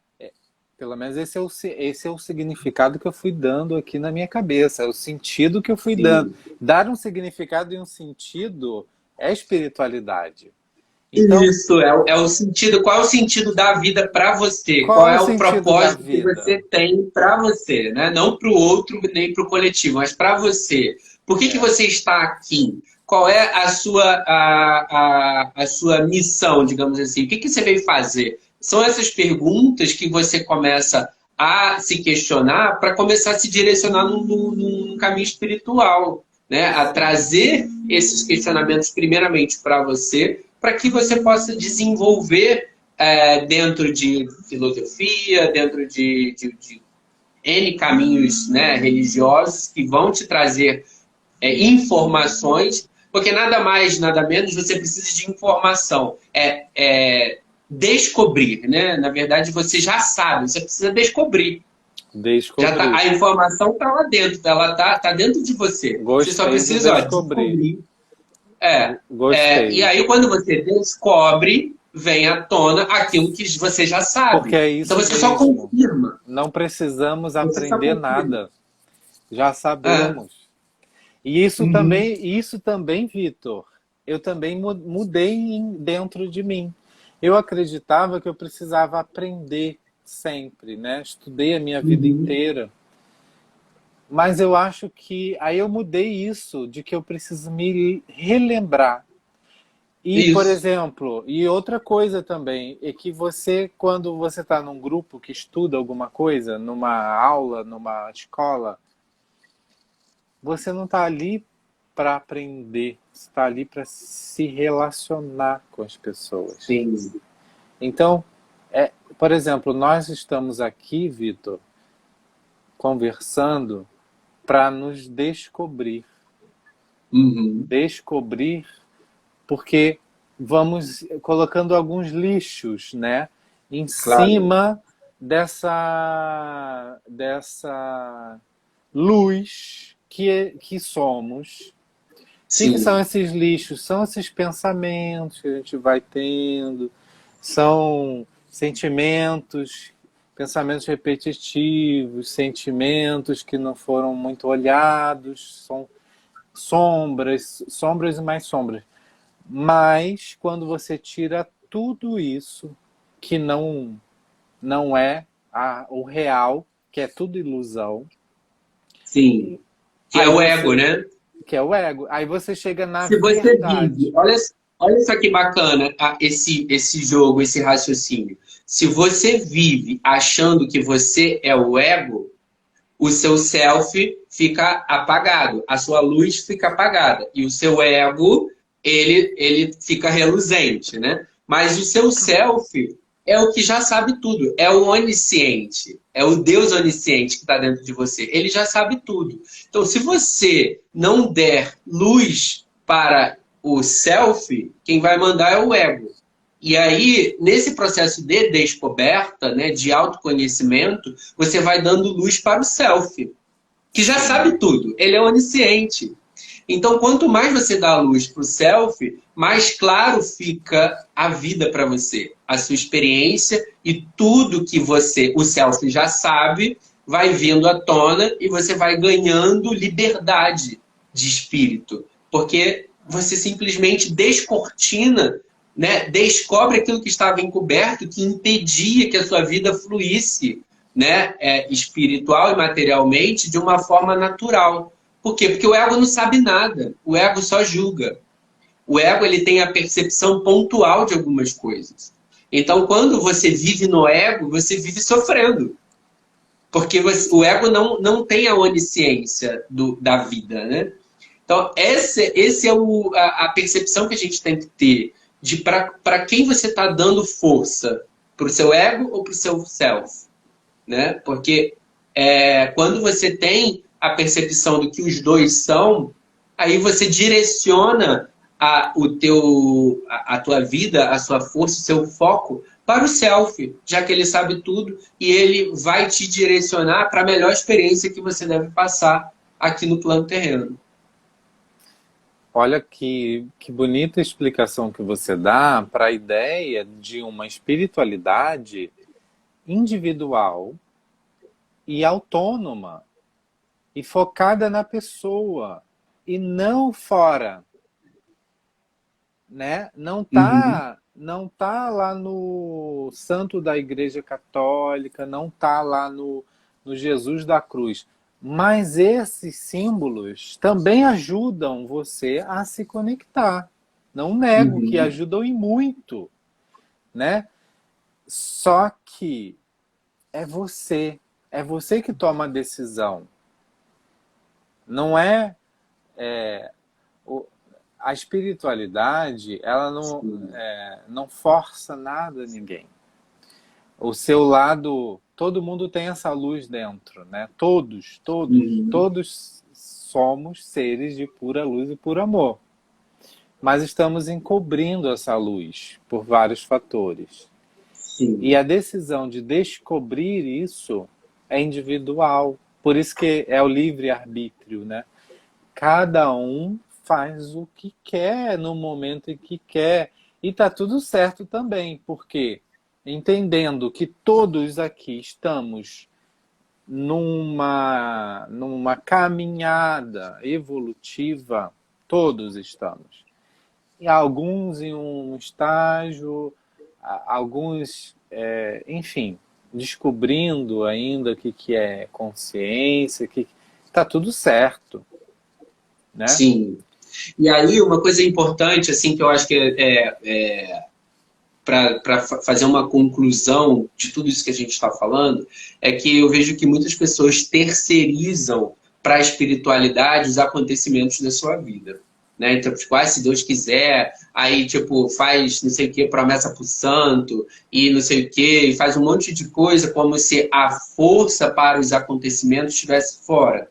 Pelo menos esse é o significado que eu fui dando aqui na minha cabeça, é o sentido que eu fui dando. Sim. Dar um significado e um sentido é espiritualidade. Então, Isso é o sentido. Qual é o sentido da vida para você? Qual qual é o é o sentido da propósito que vida? você tem para você, né? Não para o outro nem para o coletivo, mas para você. Por que É, você está aqui? Qual é a sua missão, digamos assim? O que você veio fazer? São essas perguntas que você começa a se questionar para começar a se direcionar num caminho espiritual, né? A sim. trazer esses questionamentos primeiramente para você, para que você possa desenvolver dentro de filosofia, dentro de N caminhos, né, religiosos que vão te trazer informações, porque nada mais, nada menos você precisa de informação. Descobrir, né? Na verdade, você já sabe, você precisa descobrir. Já tá, Descobrir. a informação está lá dentro, ela tá dentro de você. Você só Gostei do precisa, ó, descobrir. descobrir. E Gostei. aí, quando você descobre, vem à tona aquilo que você já Porque sabe. é Então isso você só mesmo. confirma. Não precisamos Você só aprender confirma. nada. Já É. sabemos. E Uhum. isso também, Vitor, eu também mudei dentro de mim. Eu acreditava que eu precisava aprender sempre, né? Estudei a minha vida Uhum. inteira. Mas eu acho que aí eu mudei isso, de que eu preciso me relembrar. E, por Isso. exemplo, e outra coisa também, é que você, quando você está num grupo que estuda alguma coisa, numa aula, numa escola, você não está ali para aprender, você está ali para se relacionar com as pessoas. Sim. Então, por exemplo, nós estamos aqui, Vitor, conversando para nos descobrir. Uhum. Descobrir porque vamos colocando alguns lixos, né, em Claro. cima dessa luz que somos. O que são Sim. esses lixos? São esses pensamentos que a gente vai tendo, são sentimentos, pensamentos repetitivos, sentimentos que não foram muito olhados, são sombras, sombras e mais sombras. Mas quando você tira tudo isso, que não é o real, que é tudo ilusão, Sim. Que é aí o ego, você, né? que é o ego, aí você chega na Se você vive, verdade. olha só que bacana esse jogo, esse raciocínio. Se você vive achando que você é o ego, o seu self fica apagado, a sua luz fica apagada e o seu ego ele fica reluzente, né? Mas o seu self é o que já sabe tudo, é o onisciente, é o Deus onisciente que está dentro de você. Ele já sabe tudo. Então, se você não der luz para o self, quem vai mandar é o ego. E aí, nesse processo de descoberta, né, de autoconhecimento, você vai dando luz para o self, que já Sim. sabe tudo, ele é onisciente. Então, quanto mais você dá luz para o self, mais claro fica a vida para você, a sua experiência e tudo que o self já sabe, vai vindo à tona e você vai ganhando liberdade de espírito, porque você simplesmente descortina, né, descobre aquilo que estava encoberto, que impedia que a sua vida fluísse, né, espiritual e materialmente de uma forma natural. Por quê? Porque o ego não sabe nada, o ego só julga. O ego ele tem a percepção pontual de algumas coisas. Então, quando você vive no ego, você vive sofrendo. Porque o ego não tem a onisciência da vida, né? Então, esse é a percepção que a gente tem que ter de para quem você está dando força, para o seu ego ou para o seu self, né? Porque quando você tem a percepção do que os dois são, aí você direciona a tua vida, a sua força, o seu foco para o self, já que ele sabe tudo e ele vai te direcionar para a melhor experiência que você deve passar aqui no plano terreno. Olha que bonita explicação que você dá para a ideia de uma espiritualidade individual e autônoma e focada na pessoa e não fora, né? Uhum. Não tá lá no santo da Igreja Católica, não tá lá no Jesus da Cruz. Mas esses símbolos também ajudam você a se conectar. Não nego que Uhum. ajudam e muito, né? Só que é você, é você que toma a decisão. Não é, é o- a espiritualidade, ela Sim. não força nada a ninguém. O seu lado, todo mundo tem essa luz dentro, né? Uhum. Todos somos seres de pura luz e puro amor. Mas estamos encobrindo essa luz por vários fatores. E Sim. a decisão de descobrir isso é individual. Por isso que é o livre-arbítrio, né? Cada um faz o que quer no momento em que quer. E tá tudo certo também, porque entendendo que todos aqui estamos numa caminhada evolutiva, todos estamos. E alguns em um estágio, alguns, enfim. descobrindo ainda o que é consciência, que tá tudo certo, né? Sim. E aí, uma coisa importante, assim, que eu acho que para fazer uma conclusão de tudo isso que a gente está falando, é que eu vejo que muitas pessoas terceirizam para a espiritualidade os acontecimentos da sua vida. Né? Então, tipo, se Deus quiser, aí, tipo, faz não sei o que, promessa para o santo, e não sei o que, e faz um monte de coisa como se a força para os acontecimentos estivesse fora.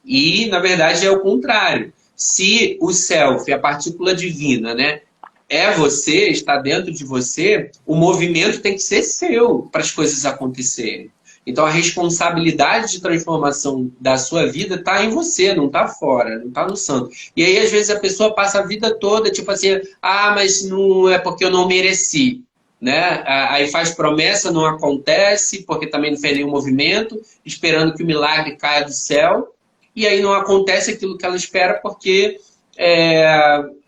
E, na verdade, é o contrário. Se o self, a partícula divina, né, é você, está dentro de você, o movimento tem que ser seu para as coisas acontecerem. Então, a responsabilidade de transformação da sua vida está em você, não está fora, não está no santo. E aí, às vezes, a pessoa passa a vida toda, tipo assim, mas não é porque eu não mereci. Né? Aí faz promessa, não acontece, porque também não fez nenhum movimento, esperando que o milagre caia do céu, e aí não acontece aquilo que ela espera porque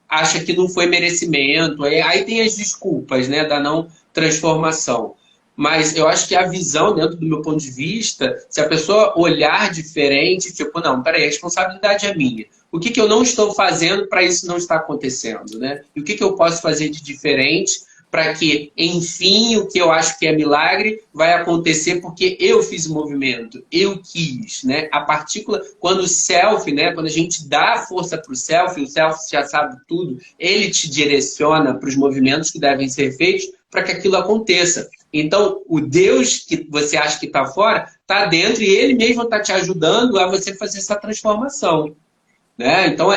acha que não foi merecimento. Aí tem as desculpas, né, da não transformação. Mas eu acho que a visão, dentro do meu ponto de vista, se a pessoa olhar diferente, tipo, não, peraí, a responsabilidade é minha. O que eu não estou fazendo para isso não estar acontecendo, né? E o que eu posso fazer de diferente para que, enfim, o que eu acho que é milagre vai acontecer porque eu fiz o movimento, eu quis, né? A partícula, quando o self, né? Quando a gente dá força para o self já sabe tudo, ele te direciona para os movimentos que devem ser feitos para que aquilo aconteça. Então, o Deus que você acha que está fora, está dentro e ele mesmo está te ajudando a você fazer essa transformação. Né? Então,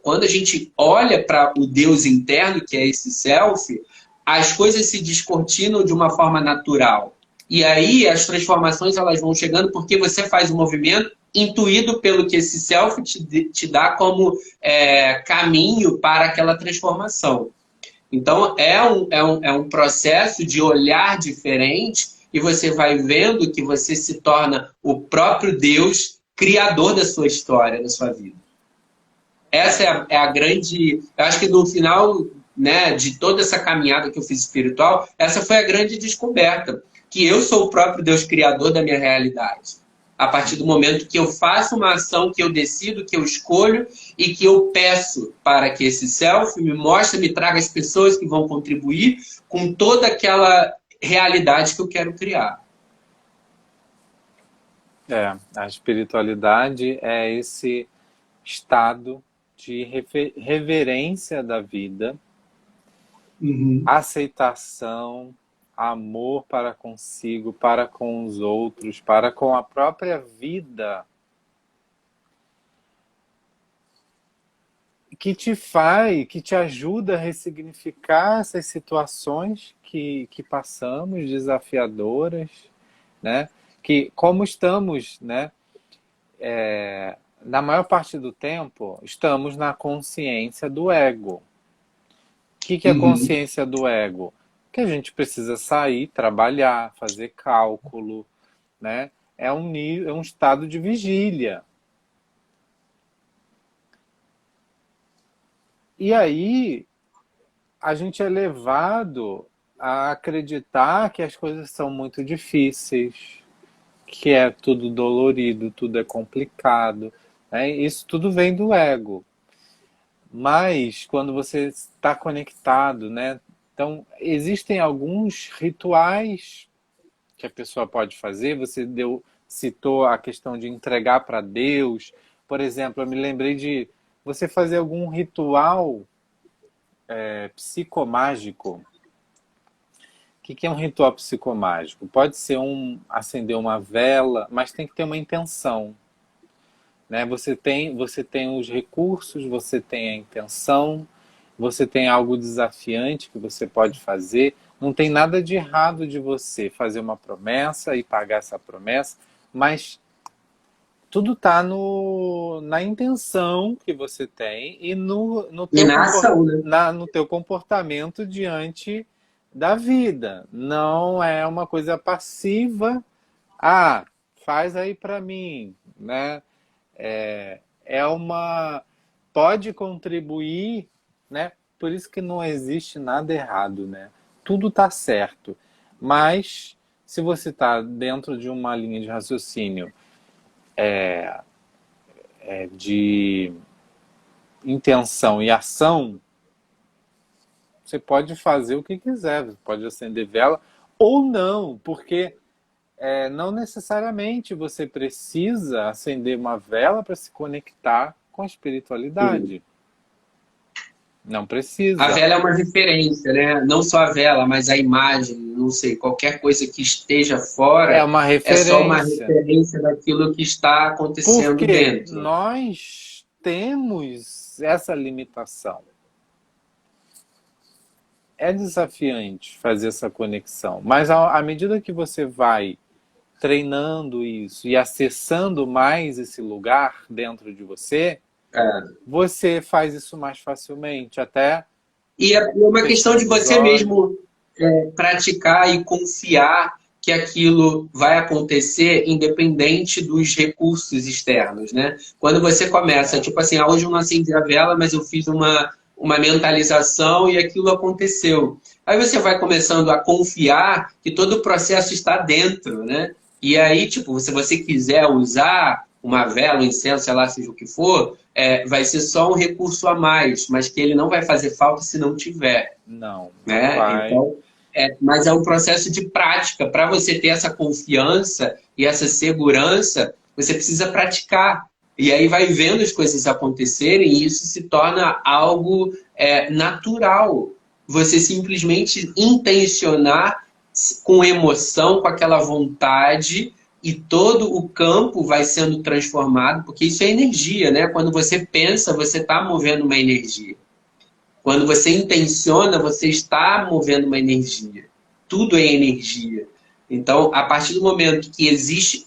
quando a gente olha para o Deus interno, que é esse self, as coisas se descortinam de uma forma natural. E aí as transformações elas vão chegando porque você faz o movimento intuído pelo que esse self te dá como caminho para aquela transformação. Então, é um processo de olhar diferente e você vai vendo que você se torna o próprio Deus criador da sua história, da sua vida. Essa é a grande... Eu acho que no final, né, de toda essa caminhada que eu fiz espiritual, essa foi a grande descoberta. Que eu sou o próprio Deus criador da minha realidade. A partir do momento que eu faço uma ação, que eu decido, que eu escolho e que eu peço para que esse self me mostre, me traga as pessoas que vão contribuir com toda aquela realidade que eu quero criar. A espiritualidade é esse estado de reverência da vida, Uhum. aceitação, amor para consigo, para com os outros, para com a própria vida, que te ajuda a ressignificar essas situações que passamos, desafiadoras, né? Que como estamos, né? Na maior parte do tempo, estamos na consciência do ego. O que é a Uhum. consciência do ego? Que a gente precisa sair, trabalhar, fazer cálculo, né? É um estado de vigília. E aí a gente é levado a acreditar que as coisas são muito difíceis, que é tudo dolorido, tudo é complicado, né? Isso tudo vem do ego. Mas quando você está conectado, né? Então, existem alguns rituais que a pessoa pode fazer. Citou a questão de entregar para Deus. Por exemplo, eu me lembrei de você fazer algum ritual psicomágico. O que é um ritual psicomágico? Pode ser acender uma vela, mas tem que ter uma intenção. Né? Você tem os recursos, você tem a intenção, você tem algo desafiante que você pode fazer. Não tem nada de errado de você fazer uma promessa e pagar essa promessa, mas tudo está na intenção que você tem e E na ação, né? no teu comportamento diante da vida. Não é uma coisa passiva. Ah, faz aí para mim, né? É uma... Pode contribuir, né? Por isso que não existe nada errado, né? Tudo está certo. Mas se você está dentro de uma linha de raciocínio de intenção e ação, você pode fazer o que quiser, você pode acender vela ou não, porque não necessariamente você precisa acender uma vela para se conectar com a Sim. espiritualidade. Não A precisa. vela é uma referência, né? Não só a vela, mas a imagem, não sei, qualquer coisa que esteja É fora uma é só uma referência. referência daquilo que está acontecendo Porque dentro. nós temos essa limitação. É desafiante fazer essa conexão, mas à medida que você vai treinando isso e acessando mais esse lugar dentro de você, É. você faz isso mais facilmente, até E é uma questão de fechando os você olhos. mesmo praticar e confiar que aquilo vai acontecer independente dos recursos externos, né? Quando você começa, tipo assim, hoje eu não acendi a vela, mas eu fiz uma mentalização e aquilo aconteceu. Aí você vai começando a confiar que todo o processo está dentro, né? E aí, tipo, se você quiser usar uma vela, um incenso, sei lá, seja o que for, vai ser só um recurso a mais, mas que ele não vai fazer falta se não tiver, Não né? vai. Então, mas é um processo de prática. Para você ter essa confiança e essa segurança, você precisa praticar. E aí vai vendo as coisas acontecerem e isso se torna algo natural. Você simplesmente intencionar com emoção, com aquela vontade, e todo o campo vai sendo transformado, porque isso é energia, né? Quando você pensa, você está movendo uma energia. Quando você intenciona, você está movendo uma energia. Tudo é energia. Então, a partir do momento que existe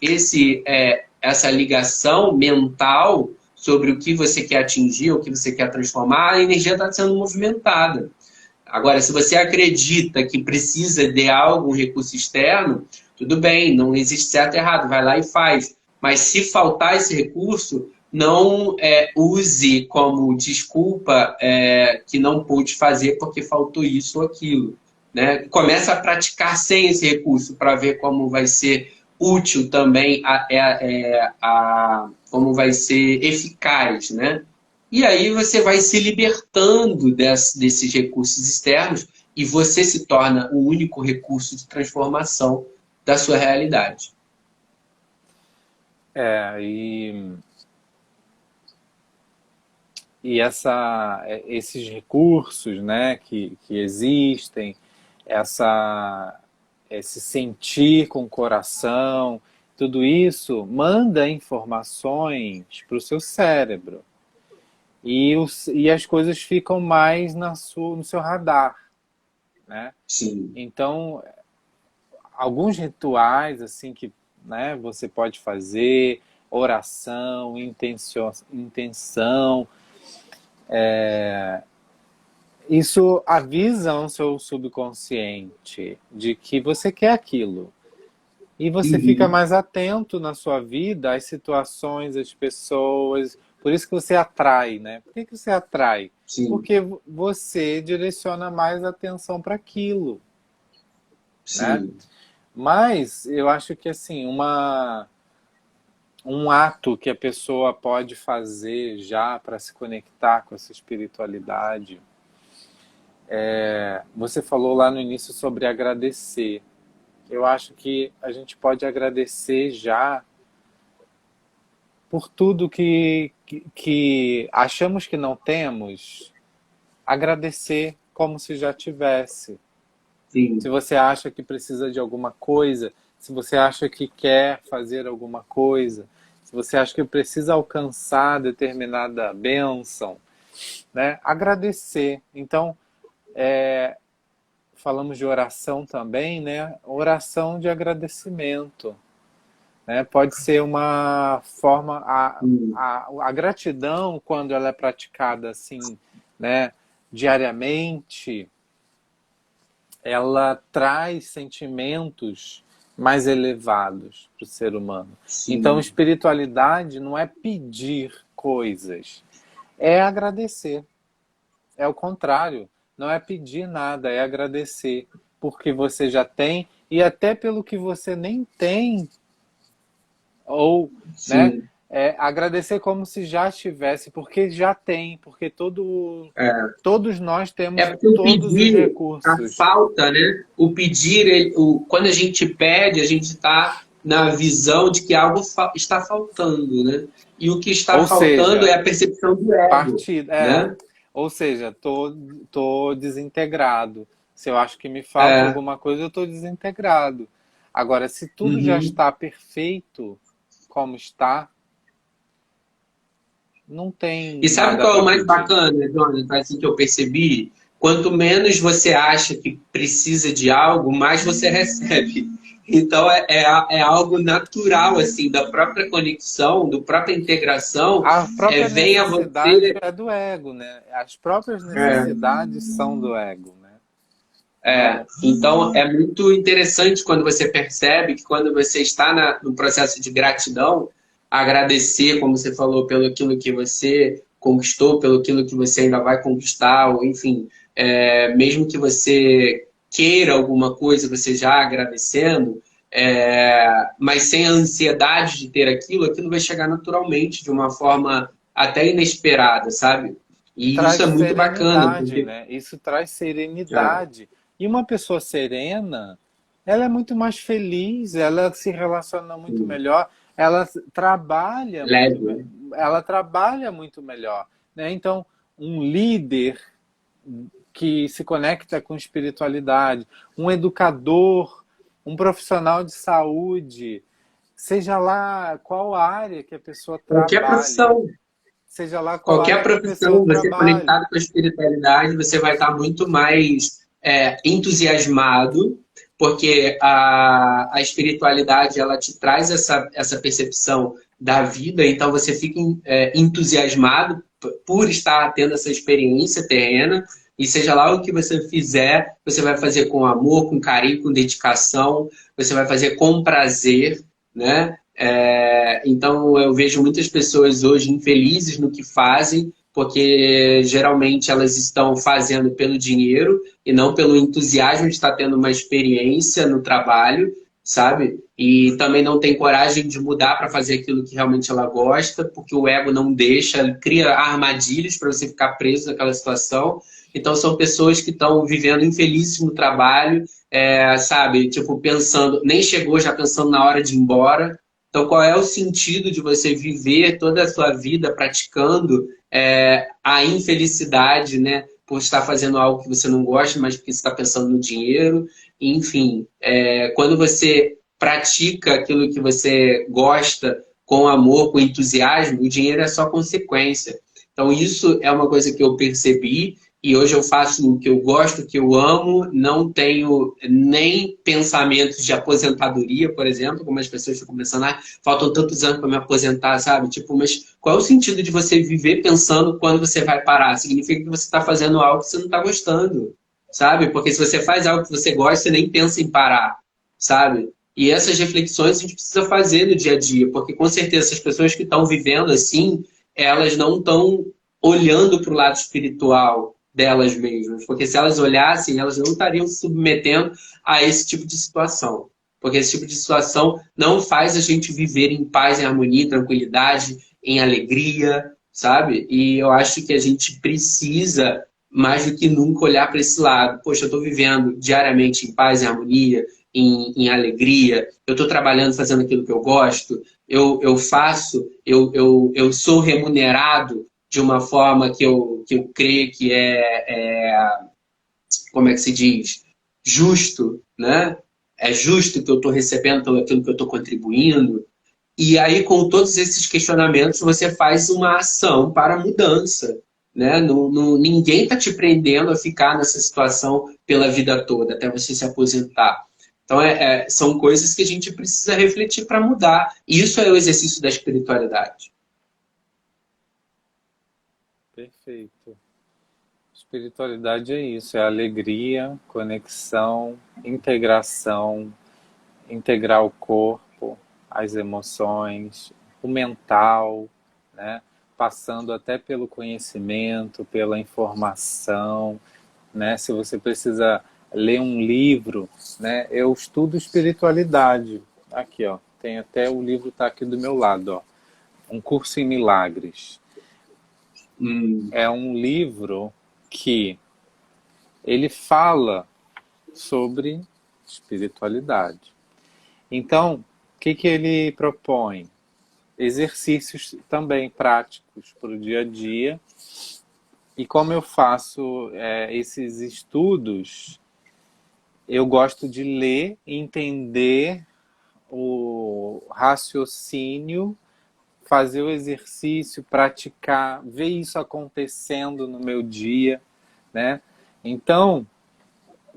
essa ligação mental sobre o que você quer atingir, o que você quer transformar, a energia está sendo movimentada. Agora, se você acredita que precisa de algo, um recurso externo, tudo bem, não existe certo e errado, vai lá e faz. Mas se faltar esse recurso, não use como desculpa que não pôde fazer porque faltou isso ou aquilo. Né? Começa a praticar sem esse recurso para ver como vai ser útil também, como vai ser eficaz, né? E aí você vai se libertando desses recursos externos e você se torna o único recurso de transformação da sua realidade. É, esses recursos, né, que existem, esse sentir com o coração, tudo isso manda informações para o seu cérebro. E as coisas ficam mais no seu radar, né? Sim. Então, alguns rituais assim que, né, você pode fazer, oração, intenção, isso avisa o seu subconsciente de que você quer aquilo. E você fica Uhum. mais atento na sua vida às situações, às pessoas. Por isso que você atrai, né? Por que você atrai? Sim, Porque você direciona mais atenção para aquilo, né? sim. Mas eu acho que assim, um ato que a pessoa pode fazer já para se conectar com essa espiritualidade, você falou lá no início sobre agradecer. Eu acho que a gente pode agradecer já por tudo que achamos que não temos, agradecer como se já tivesse. Se Sim, você acha que precisa de alguma coisa, se você acha que quer fazer alguma coisa, se você acha que precisa alcançar determinada bênção, né? Agradecer. Então, falamos de oração também, né? Oração de agradecimento, né? Pode ser uma forma sim, a gratidão quando ela é praticada assim, né? Diariamente, ela traz sentimentos mais elevados para o ser humano. Então, sim. espiritualidade não é pedir coisas, é agradecer. É o contrário, não é pedir nada, é agradecer. porque você já tem, e até pelo que você nem tem, ou, né, Sim. agradecer como se já tivesse, porque já tem, porque É. todos nós É temos porque o todos os pedir, a recursos. falta, né? O pedir, quando a gente pede, a gente está na visão de que algo está faltando, né? E o que está Ou faltando é seja, a percepção do ego, partir, né? ou seja, tô desintegrado. Se eu acho que me falta É, alguma coisa, eu tô desintegrado. Agora, se tudo já uhum. está perfeito como está, não E tem sabe nada qual é para o mais pedir. bacana, Jonathan, assim que eu percebi? Quanto menos você acha que precisa de algo, mais você recebe. Então é algo natural, assim, da própria conexão, da própria integração, A própria vem a necessidade você. é do ego, né? As próprias É, necessidades são do ego, né? Não, então é muito interessante quando você percebe que quando você está no processo de gratidão, agradecer, como você falou, pelo aquilo que você conquistou, pelo aquilo que você ainda vai conquistar, ou enfim, mesmo que você queira alguma coisa, você já agradecendo, mas sem a ansiedade de ter aquilo, aquilo vai chegar naturalmente, de uma forma até inesperada, sabe? E isso traz é muito bacana, serenidade, porque né? Isso traz é, serenidade. E uma pessoa serena, ela é muito mais feliz, ela se relaciona muito melhor, ela trabalha muito, leve, né? ela trabalha muito melhor, né? Então, um líder que se conecta com espiritualidade, um educador, um profissional de saúde, seja lá qual área que a pessoa Qualquer trabalhe, profissão, seja lá qual qualquer área que a pessoa profissão, você trabalhe. conectado com a espiritualidade, você vai estar muito mais entusiasmado, porque a espiritualidade ela te traz essa percepção da vida, então você fica entusiasmado por estar tendo essa experiência terrena, e seja lá o que você fizer, você vai fazer com amor, com carinho, com dedicação, você vai fazer com prazer, né? Então eu vejo muitas pessoas hoje infelizes no que fazem, porque geralmente elas estão fazendo pelo dinheiro e não pelo entusiasmo de estar tendo uma experiência no trabalho, sabe? E também não tem coragem de mudar para fazer aquilo que realmente ela gosta, porque o ego não deixa, ele cria armadilhas para você ficar preso naquela situação. Então são pessoas que estão vivendo infelizes no trabalho, sabe? Tipo, pensando, nem chegou já pensando na hora de ir embora. Então, qual é o sentido de você viver toda a sua vida praticando a infelicidade, né? Por estar fazendo algo que você não gosta, mas porque você está pensando no dinheiro. Enfim, quando você pratica aquilo que você gosta com amor, com entusiasmo, o dinheiro é só consequência. Então, isso é uma coisa que eu percebi e hoje eu faço o que eu gosto, o que eu amo, não tenho nem pensamentos de aposentadoria, por exemplo, como as pessoas ficam pensando, faltam tantos anos para me aposentar, sabe? Tipo, mas qual é o sentido de você viver pensando quando você vai parar? Significa que você está fazendo algo que você não está gostando, sabe? Porque se você faz algo que você gosta, você nem pensa em parar, sabe? E essas reflexões a gente precisa fazer no dia a dia, porque com certeza essas pessoas que estão vivendo assim, elas não estão olhando para o lado espiritual delas mesmas, porque se elas olhassem, elas não estariam se submetendo a esse tipo de situação. Porque esse tipo de situação não faz a gente viver em paz, em harmonia, em tranquilidade, em alegria, sabe? E eu acho que a gente precisa, mais do que nunca, olhar para esse lado. Poxa, eu estou vivendo diariamente em paz, em harmonia, em alegria, eu estou trabalhando, fazendo aquilo que eu gosto, eu faço, eu sou remunerado de uma forma que eu creio que como é que se diz? Justo, né? É justo que eu estou recebendo pelo aquilo que eu estou contribuindo. E aí, com todos esses questionamentos, você faz uma ação para a mudança. Né? Ninguém está te prendendo a ficar nessa situação pela vida toda, até você se aposentar. Então, são coisas que a gente precisa refletir para mudar. E isso é o exercício da espiritualidade. Perfeito. Espiritualidade é isso, é alegria, conexão, integração, integrar o corpo, as emoções, o mental, né? Passando até pelo conhecimento, pela informação, né? Se você precisa ler um livro, né? Eu estudo espiritualidade. Aqui, ó, tem até o livro tá aqui do meu lado, ó. Um Curso em Milagres. Hum, É um livro que ele fala sobre espiritualidade. Então, o que que ele propõe? Exercícios também práticos para o dia a dia. E como eu faço esses estudos, eu gosto de ler, entender o raciocínio, fazer o exercício, praticar, ver isso acontecendo no meu dia, né? Então,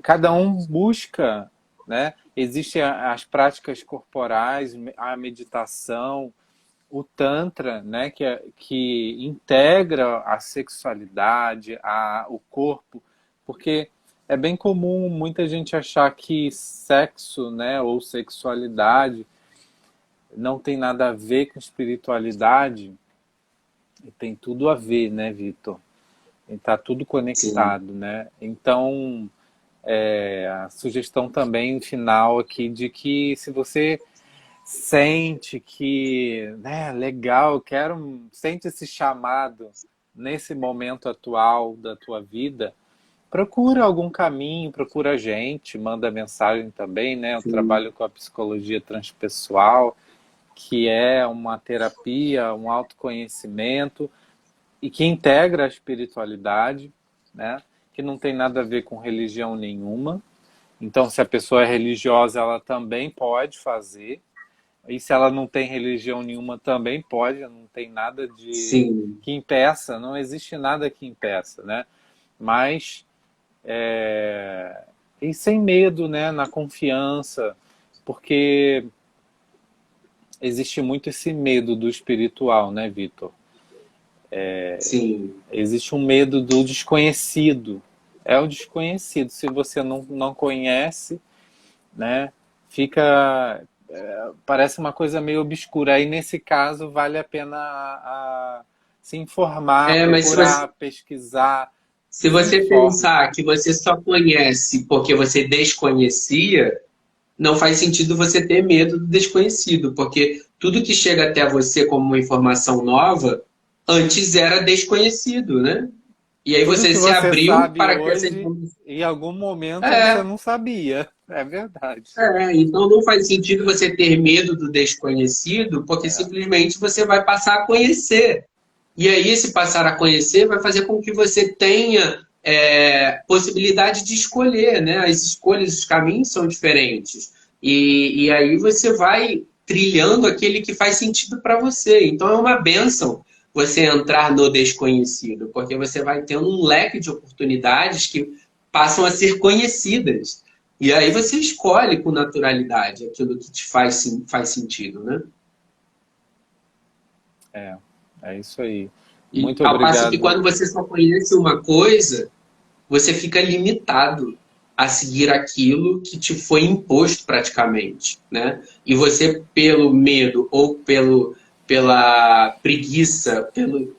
cada um busca, né? Existem as práticas corporais, a meditação, o Tantra, né? Que integra a sexualidade, o corpo, porque é bem comum muita gente achar que sexo, né, ou sexualidade não tem nada a ver com espiritualidade, e tem tudo a ver, né, Vitor? Está tudo sim. conectado, né? Então, a sugestão também final aqui de que se você sente que, né, legal, sente esse chamado nesse momento atual da tua vida, procura algum caminho, procura a gente, manda mensagem também, né? Eu Sim. trabalho com a psicologia transpessoal, que é uma terapia, um autoconhecimento e que integra a espiritualidade, né? Que não tem nada a ver com religião nenhuma. Então, se a pessoa é religiosa, ela também pode fazer. E se ela não tem religião nenhuma, também pode. Não tem nada de Sim. que impeça. Não existe nada que impeça, né? Mas e sem medo, né? Na confiança, porque existe muito esse medo do espiritual, né, Vitor? Sim. Existe um medo do desconhecido. É o desconhecido. Se você não conhece, né, fica parece uma coisa meio obscura. Aí nesse caso vale a pena se informar, Mas procurar, pesquisar, se se você informe. pensar que você só conhece porque você desconhecia, não faz sentido você ter medo do desconhecido, porque tudo que chega até você como uma informação nova, antes era desconhecido, né? E aí Tudo você que se você abriu sabe para que essa hoje, informação. em algum momento você É, não sabia. É verdade. então não faz sentido você ter medo do desconhecido, porque É. simplesmente você vai passar a conhecer. E aí, esse passar a conhecer vai fazer com que você tenha possibilidade de escolher, né? As escolhas, os caminhos são diferentes. E aí você vai trilhando aquele que faz sentido para você. Então é uma bênção você entrar no desconhecido, porque você vai tendo um leque de oportunidades que passam a ser conhecidas. E aí você escolhe com naturalidade aquilo que te faz sentido, né? É, é isso aí. E Muito ao passo que obrigado. quando você só conhece uma coisa, você fica limitado a seguir aquilo que te foi imposto praticamente, né? E você, pelo medo ou pela preguiça,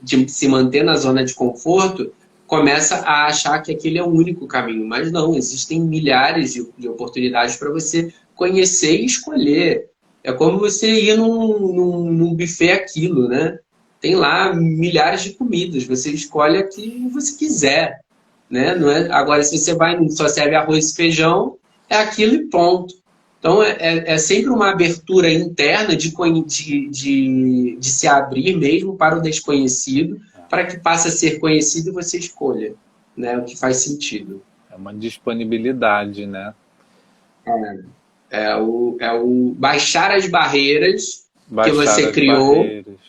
de se manter na zona de conforto, começa a achar que aquele é o único caminho. Mas não, existem milhares de oportunidades para você conhecer e escolher. É como você ir num buffet aquilo, né? Tem lá milhares de comidas, você escolhe a que você quiser, né? Não é? Agora, se você vai só serve arroz e feijão, é aquilo e ponto. Então, é sempre uma abertura interna de se abrir mesmo para o desconhecido, para que passe a ser conhecido e você escolha, né? O que faz sentido. É uma disponibilidade, né? É o baixar as barreiras que Baixar você as criou. barreiras.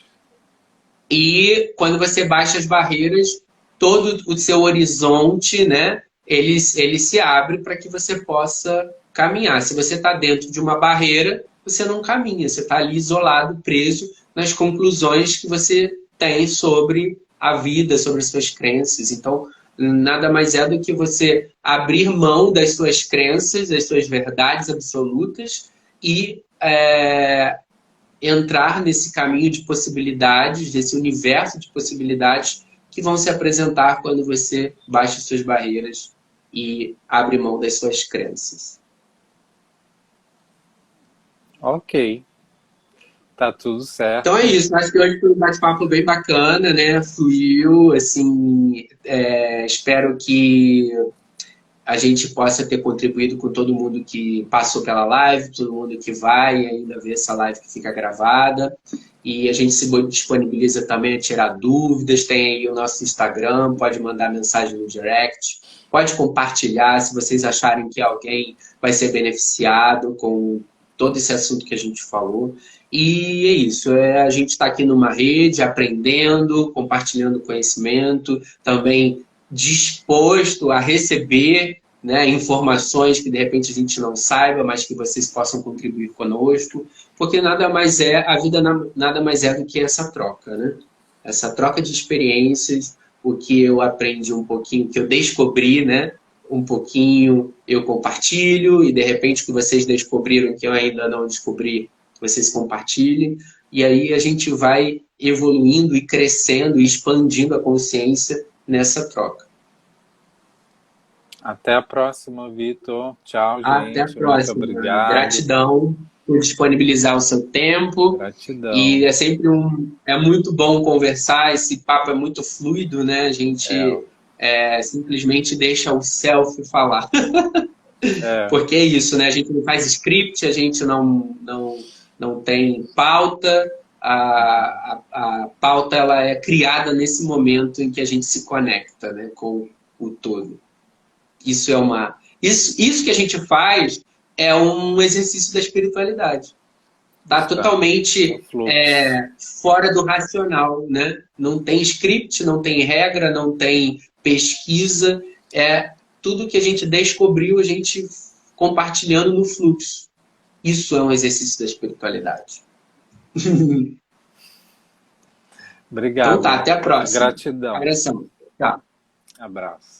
E quando você baixa as barreiras, todo o seu horizonte, né, ele se abre para que você possa caminhar. Se você está dentro de uma barreira, você não caminha, você está ali isolado, preso nas conclusões que você tem sobre a vida, sobre as suas crenças. Então, nada mais é do que você abrir mão das suas crenças, das suas verdades absolutas e entrar nesse caminho de possibilidades, desse universo de possibilidades que vão se apresentar quando você baixa suas barreiras e abre mão das suas crenças. Ok, tá tudo Então é certo. isso, acho que hoje foi um bate-papo bem bacana, né? Fluiu, assim, espero que a gente possa ter contribuído com todo mundo que passou pela live, todo mundo que vai ainda ver essa live que fica gravada. E a gente se disponibiliza também a tirar dúvidas. Tem aí o nosso Instagram, pode mandar mensagem no direct, pode compartilhar se vocês acharem que alguém vai ser beneficiado com todo esse assunto que a gente falou. E é isso, a gente está aqui numa rede, aprendendo, compartilhando conhecimento, também disposto a receber, né, informações que de repente a gente não saiba, mas que vocês possam contribuir conosco, porque nada mais é, a vida nada mais é do que essa troca, né? Essa troca de experiências, o que eu aprendi um pouquinho, o que eu descobri, né? Um pouquinho eu compartilho, e de repente o que vocês descobriram que eu ainda não descobri, vocês compartilhem, e aí a gente vai evoluindo e crescendo e expandindo a consciência nessa troca. Até a próxima, Vitor. Tchau, Até a gente. Muito próxima. obrigado. Gratidão por disponibilizar o seu tempo. E Gratidão. é sempre é muito bom conversar, esse papo é muito fluido, né? A É, gente simplesmente deixa o self falar. é, Porque é isso, né? A gente não faz script, a gente não tem pauta. A pauta ela é criada nesse momento em que a gente se conecta, né, com o todo. Isso é uma. Isso que a gente faz é um exercício da espiritualidade. Está está. No totalmente fluxo. fora do racional, né? Não tem script, não tem regra, não tem pesquisa. É tudo que a gente descobriu, a gente compartilhando no fluxo. Isso é um exercício da espiritualidade. Então tá, Obrigado. até a próxima. Gratidão. Abração. Tchau. Abraço.